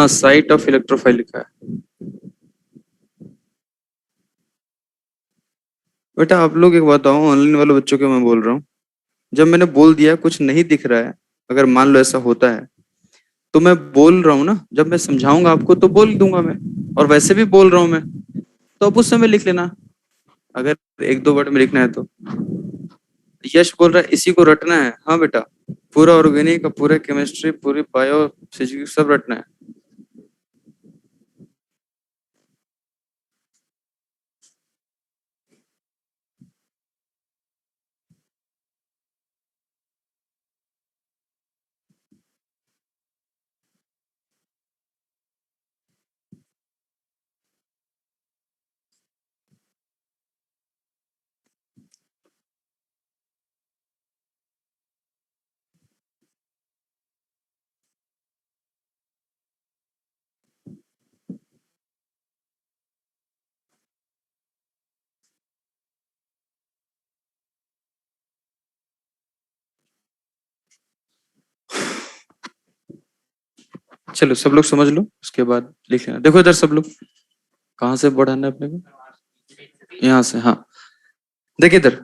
S1: हाँ, साइट ऑफ इलेक्ट्रोफाइल लिखा है। बेटा आप लोग एक बताओ, ऑनलाइन वाले बच्चों के मैं बोल रहा हूँ, जब मैंने बोल दिया कुछ नहीं दिख रहा है, अगर मान लो ऐसा होता है, तो मैं बोल रहा हूँ ना, जब मैं समझाऊंगा आपको तो बोल दूंगा मैं, और वैसे भी बोल रहा हूँ मैं, तो अब उस समय लिख लेना, अगर एक दो वर्ड में लिखना है तो। यश बोल रहा है इसी को रटना है। हाँ बेटा, पूरा ऑर्गेनिक, पूरा केमिस्ट्री, पूरी बायो फिजिक्स सब रटना है। चलो सब लोग समझ लो, उसके बाद लिख लेना। देखो इधर सब लोग, कहाँ से बढ़ाना है अपने को, यहाँ से। हाँ देखिए इधर,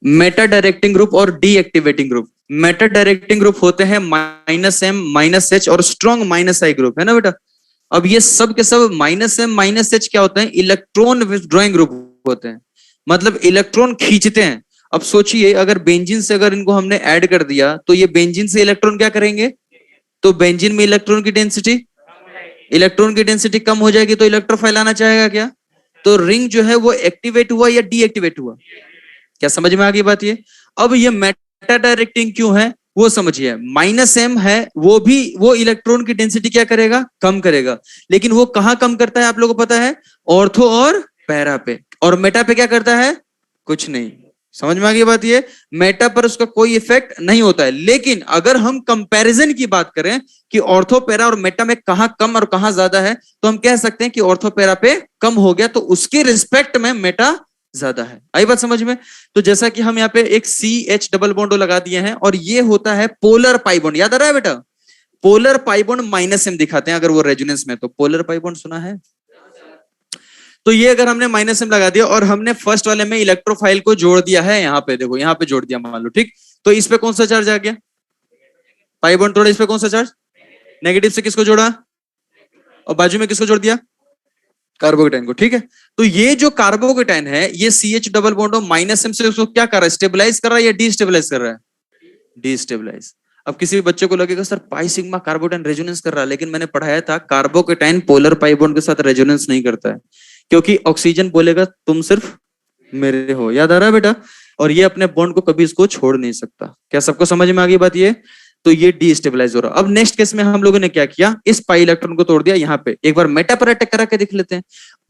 S1: मेटा डायरेक्टिंग ग्रुप और deactivating group. Meta directing group होते हैं -M -H और स्ट्रॉन्ग -I ग्रुप, है ना बेटा। अब ये सब के सब -M -H क्या होते हैं, इलेक्ट्रॉन विथड्रॉइंग ग्रुप होते हैं, मतलब इलेक्ट्रॉन खींचते हैं। अब सोचिए, अगर बेंजीन से अगर इनको हमने ऐड कर दिया, तो ये बेंजीन से इलेक्ट्रॉन क्या करेंगे, तो बेंजीन में इलेक्ट्रॉन की डेंसिटी कम हो जाएगी, तो इलेक्ट्रोफाइल आना चाहेगा क्या, तो रिंग जो है वो एक्टिवेट हुआ या डीएक्टिवेट हुआ। क्या समझ में आ गई बात ये। अब ये मेटा डायरेक्टिंग क्यों है वो समझिए। -M है, वो भी वो इलेक्ट्रॉन की डेंसिटी क्या करेगा, कम करेगा, लेकिन वो कहां कम करता है आप लोगों को पता है, ऑर्थो और पैरा पे। और मेटा पे क्या करता है, कुछ नहीं। समझ में आ गई बात ये। मेटा पर उसका कोई इफेक्ट नहीं होता है, लेकिन अगर हम कंपैरिजन की बात करें कि ऑर्थो पैरा और मेटा में कहां कम और कहां ज्यादा है, तो हम कह सकते हैं कि ऑर्थो पैरा पे कम हो गया, तो उसके रिस्पेक्ट में मेटा ज्यादा है। आई बात समझ में। तो जैसा कि हम यहाँ पे एक CH डबल बॉन्ड लगा दिए हैं, और ये होता है पोलर पाई बॉन्ड, याद आ रहा है बेटा। पोलर पाई बॉन्ड -M दिखाते हैं अगर वो रेजोनेंस में, तो पोलर पाई बॉन्ड सुना है। तो ये अगर हमने -M लगा दिया और हमने फर्स्ट वाले में इलेक्ट्रोफाइल को जोड़ दिया है, यहाँ पे देखो, यहाँ पे जोड़ दिया मान लो, ठीक। तो इस पे कौन सा चार्ज आ गया, पाई बॉन्ड तोड़ा, इस पे कौन सा चार्ज, नेगेटिव से किसको जोड़ा, और बाजू में किसको जोड़ दिया, कार्बोकेटाइन को, ठीक है। तो ये जो कार्बोकेटाइन है, ये CH डबल बॉन्ड -M से उसको क्या कर रहा है, स्टेबलाइज कर रहा है या डिस्टेबलाइज कर रहा है, डिस्टेबलाइज। अब किसी भी बच्चे को लगेगा sir pi sigma carbocation resonance कर रहा है, लेकिन मैंने पढ़ाया था कार्बोकेटाइन पोलर पाई बॉन्ड के साथ रेजोनेंस नहीं करता है, क्योंकि ऑक्सीजन बोलेगा तुम सिर्फ मेरे हो, याद आ रहा है बेटा। और ये अपने बॉन्ड को कभी इसको छोड़ नहीं सकता। क्या सबको समझ में आ गई बात ये। तो ये डीस्टेबलाइज हो रहा। अब नेक्स्ट केस में हम लोगों ने क्या किया, इस पाई इलेक्ट्रॉन को तोड़ दिया, यहाँ पे एक बार मेटा पर अटैक करा के देख लेते हैं।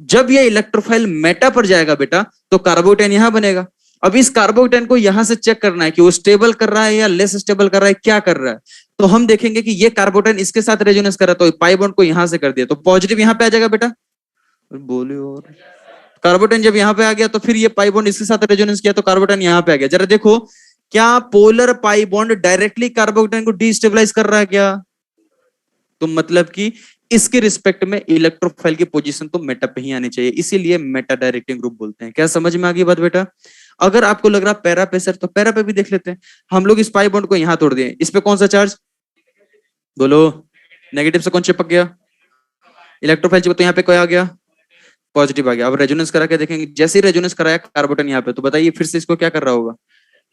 S1: जब ये इलेक्ट्रोफाइल मेटा पर जाएगा बेटा, तो कार्बोकेटाइन यहां बनेगा। अब इस कार्बोकेटाइन को यहां से चेक करना है कि वो स्टेबल कर रहा है या लेस स्टेबल कर रहा है, क्या कर रहा है। तो हम देखेंगे कि ये कार्बोकेटाइन इसके साथ रेजोनेंस कर रहा है, तो पाई बॉन्ड को यहां से कर दिया, तो पॉजिटिव यहां पे आ जाएगा बेटा। बोलियो, और कार्बोटेन जब यहाँ पे आ गया, तो फिर ये पाई बॉन्ड इसके साथ रेजोनेंस किया, तो कार्बोटेन यहाँ पे आ गया। जरा देखो, क्या polar pi bond directly carbocation को डिस्टेबलाइज कर रहा है क्या, तो मतलब कि इसके रिस्पेक्ट में इलेक्ट्रोफाइल की पोजीशन तो मेटा पे ही आनी चाहिए, इसीलिए मेटा डायरेक्टिंग ग्रुप बोलते हैं। क्या समझ में आ गई बात बेटा। अगर आपको लग रहा पैरा पे सर, तो पैरा पे भी देख लेते हैं। हम लोग इस पाई बॉन्ड को यहां तोड़ दिए, इस पे कौन सा चार्ज, बोलो, नेगेटिव से कौन चिपक गया, इलेक्ट्रोफाइल चिपक, तो यहाँ पे क्या आ गया, पॉजिटिव आ गया। अब रेजोनेंस करा के देखेंगे, जैसे ही रेजोनेंस कराया कार्बोटन यहाँ पे, तो बताइए फिर से इसको क्या कर रहा होगा,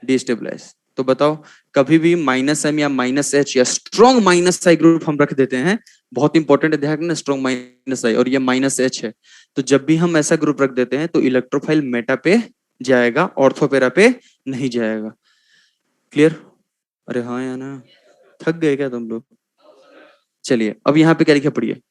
S1: डिस्टेबलाइज। तो बताओ, कभी भी -M या -H या स्ट्रॉन्ग -I ग्रुप हम रख देते हैं, बहुत इंपॉर्टेंट है, ध्यान रखना, स्ट्रॉन्ग -I और ये -H है, तो जब भी हम ऐसा ग्रुप रख देते हैं तो इलेक्ट्रोफाइल मेटा पे जाएगा, ऑर्थोपेरा पे नहीं जाएगा। क्लियर। अरे हाँ या ना, थक गए क्या तुम लोग। चलिए अब यहाँ पे क्या लिखा पढ़िए,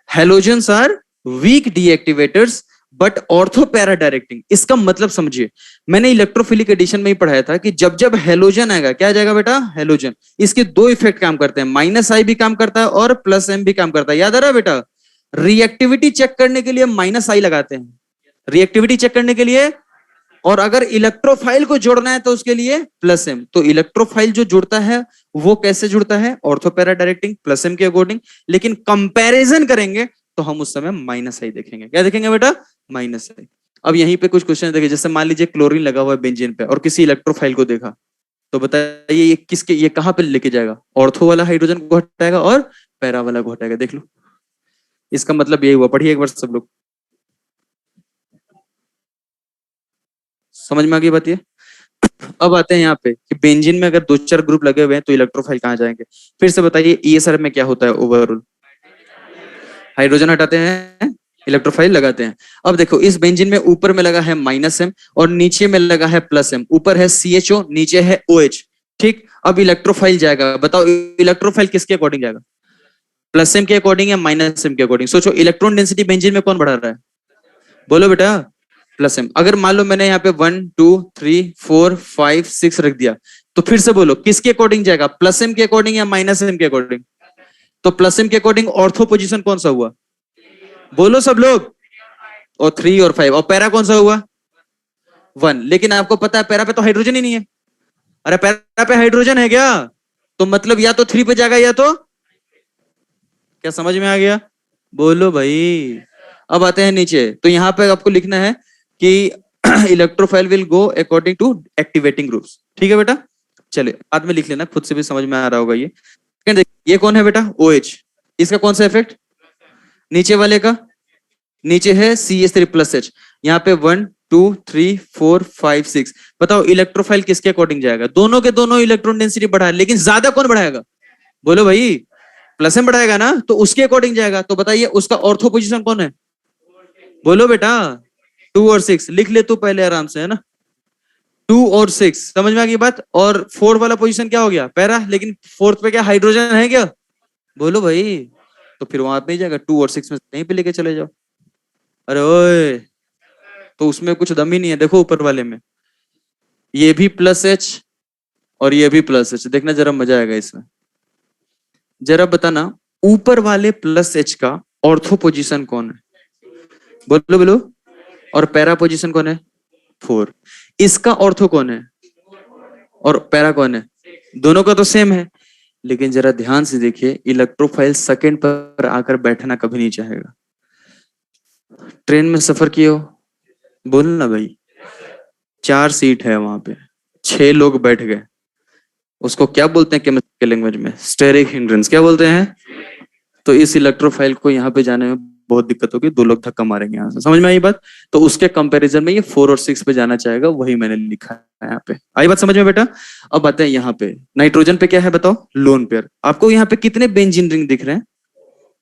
S1: halogens are weak deactivators but ortho para directing. इसका मतलब समझिए, मैंने इलेक्ट्रोफिलिक एडिशन में ही पढ़ाया था कि जब जब हेलोजन आएगा, क्या आ जाएगा बेटा, हेलोजन, इसके दो इफेक्ट काम करते हैं, -I भी काम करता है और +M भी काम करता है। याद आ रहा है बेटा, रिएक्टिविटी चेक करने के लिए -I लगाते हैं, रिएक्टिविटी चेक करने के लिए और अगर इलेक्ट्रोफाइल को जोड़ना है तो उसके लिए प्लस एम। तो इलेक्ट्रोफाइल जो जुड़ता है वो कैसे जुड़ता है? Ortho para directing plus M के अकॉर्डिंग। लेकिन कंपैरिजन करेंगे तो हम उस समय माइनस आई देखेंगे। क्या देखेंगे बेटा? माइनस आई। अब यहीं पे कुछ क्वेश्चन देखिए, जैसे मान लीजिए क्लोरीन लगा हुआ है बेंजीन पे और किसी इलेक्ट्रोफाइल को देखा, तो बताइए ये किसके, ये कहां पे लेके जाएगा? ऑर्थो वाला हाइड्रोजन को हटाएगा और पैरा वाला को हटाएगा। देख लो, इसका मतलब यही हुआ। पढ़िए एक बार सब लोग, समझ में आ गई बात ये? अब आते हैं यहाँ पे कि बेंजीन में अगर 2-4 ग्रुप लगे हुए हैं तो इलेक्ट्रोफाइल कहाँ जाएंगे? फिर से बताइए, ईएसआर में क्या होता है ओवरऑल? हाइड्रोजन हटाते हैं, इलेक्ट्रोफाइल लगाते हैं। अब देखो इस बेंजीन में ऊपर में लगा है माइनस एम और नीचे में लगा है प्लस एम। ऊपर है CHO, नीचे है OH। ठीक, अब इलेक्ट्रोफाइल जाएगा। बताओ इलेक्ट्रोफाइल किसके अकॉर्डिंग जाएगा? प्लस एम के अकॉर्डिंग या माइनस एम के अकॉर्डिंग? सोचो, इलेक्ट्रॉन डेंसिटी बेंजीन में कौन बढ़ा रहा है? बोलो बेटा, प्लस एम। अगर मान लो मैंने यहाँ पे 1 2 3 4 5 6 रख दिया, तो फिर से बोलो किसके अकॉर्डिंग जाएगा? प्लस एम के अकॉर्डिंग या माइनस एम के अकॉर्डिंग? तो प्लस एम के अकॉर्डिंग ऑर्थो पोजीशन कौन सा हुआ? बोलो सब लोग। और 3 और 5। और पैरा कौन सा हुआ? 1। लेकिन आपको पता है पैरा पे तो हाइड्रोजन ही नहीं है। अरे पैरा पे हाइड्रोजन है क्या? तो मतलब या तो 3 पे जाएगा या तो, क्या समझ में आ गया? बोलो भाई। अब आते हैं नीचे, तो यहाँ पे आपको लिखना है कि electrophile will go according to activating groups. ठीक है बेटा, चलिए बाद में लिख लेना, खुद से भी समझ में आ रहा होगा ये। ये कौन है बेटा? OH। इसका कौन सा इफेक्ट? नीचे वाले का, नीचे है CH3+H। यहाँ पे 1 2 3 4 5 6। बताओ इलेक्ट्रोफाइल किसके अकॉर्डिंग जाएगा? दोनों के दोनों इलेक्ट्रॉन डेंसिटी बढ़ा, लेकिन ज्यादा कौन बढ़ाएगा? बोलो भाई, प्लस एम बढ़ाएगा ना, तो उसके अकॉर्डिंग जाएगा। तो बताइए उसका ऑर्थो पोजीशन कौन है? बोलो बेटा, 2 और 6। लिख ले तू पहले आराम से, है ना? 2 और 6 समझ में आ गई बात। और 4 वाला पोजीशन क्या हो गया? पैरा। लेकिन 4th पे क्या हाइड्रोजन है क्या? बोलो भाई। तो फिर वहां पे नहीं जाएगा, 2 और 6 में कहीं पे लेके चले जाओ। अरे ओए, तो उसमें कुछ दम ही नहीं है। देखो ऊपर वाले में ये भी +H और ये भी +H। देखना जरा, मजा आएगा इसमें। जरा बताना, ऊपर वाले +H का ऑर्थो पोजीशन कौन है? बोलो बोलो। और पैरा पोजीशन कौन है? 4। इसका ऑर्थो कौन है और पैरा कौन है? दोनों का तो सेम है। लेकिन जरा ध्यान से देखिए, इलेक्ट्रोफाइल सेकंड पर आकर बैठना कभी नहीं चाहेगा। ट्रेन में सफर किए हो? बोलना भाई। 4 सीट है वहां पे, 6 लोग बैठ गए। उसको क्या बोलते हैं केमिस्ट्री के लैंग्वेज में? Steric hindrance. क्या बोलते हैं? तो इस इलेक्ट्रोफाइल को यहाँ पे जाने में बहुत दिक्कत होगी, 2 लोग धक्का मारेंगे यहाँ से। समझ में आई बात? तो उसके कंपैरिजन में ये 4 और 6 पे जाना चाहेगा, वही मैंने लिखा है यहाँ पे। आई बात समझ में बेटा? अब आते हैं यहाँ पे नाइट्रोजन पे क्या है बताओ? Lone pair. आपको यहाँ पे कितने बेंजीन रिंग दिख रहे हैं?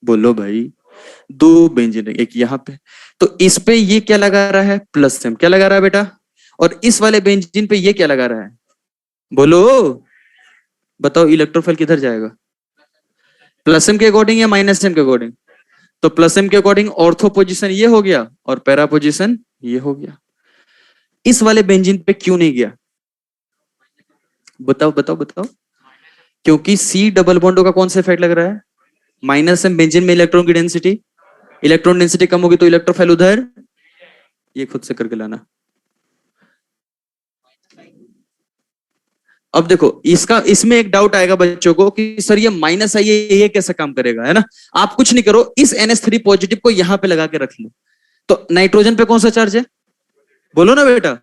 S1: बोलो भाई, 2 बेंजीन रिंग, एक यहाँ पे। तो इस पे ये क्या लगा रहा है? Plus M. क्या लगा रहा है बेटा? और इस वाले बेंजीन पे ये क्या लगा रहा है? बोलो, बताओ इलेक्ट्रोफाइल किधर जाएगा? प्लस एम के अकॉर्डिंग या माइनस एम के अकॉर्डिंग? तो प्लस एम के अकॉर्डिंग ऑर्थो पोजीशन ये हो गया और पैरा पोजीशन ये हो गया। इस वाले बेंजीन पे क्यों नहीं गया? बताओ बताओ बताओ। क्योंकि C डबल बॉन्डो का कौन सा इफेक्ट लग रहा है? Minus M. बेंजीन में इलेक्ट्रॉन की डेंसिटी, इलेक्ट्रॉन डेंसिटी कम होगी तो इलेक्ट्रोफाइल उधर। ये खुद से करके लाना। अब देखो इसका, इसमें एक डाउट आएगा बच्चों को कि सर ये माइनस आई है, ये कैसे काम करेगा, है ना? आप कुछ नहीं करो, इस NH3 पॉजिटिव को यहां पे लगा के रख लो। तो नाइट्रोजन पे कौन सा चार्ज है? बोलो ना बेटा।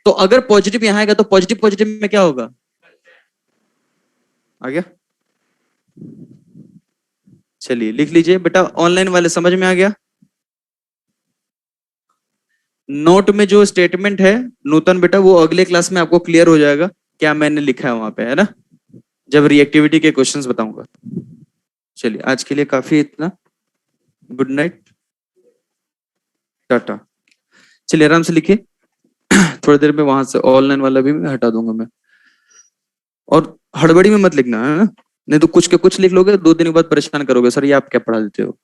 S1: तो अगर पॉजिटिव यहां आएगा तो पॉजिटिव पॉजिटिव में क्या होगा? आ गया? चलिए लिख लीजिए बेटा, ऑनलाइन वाले समझ में आ गया? नोट में जो स्टेटमेंट है नूतन बेटा, वो अगले क्लास में आपको क्लियर हो जाएगा क्या मैंने लिखा है वहां पे, है ना? जब रिएक्टिविटी के क्वेश्चंस बताऊंगा। चलिए आज के लिए काफी इतना। Good night, Tata. चलिए आराम से लिखिए। थोड़ी देर में वहां से ऑनलाइन वाला भी मैं हटा दूंगा मैं। और हड़बड़ी में मत लिखना, है ना? नहीं तो कुछ के कुछ लिख लोगे, 2 दिन के बाद परेशान करोगे, सर ये आप क्या पढ़ा देते हो।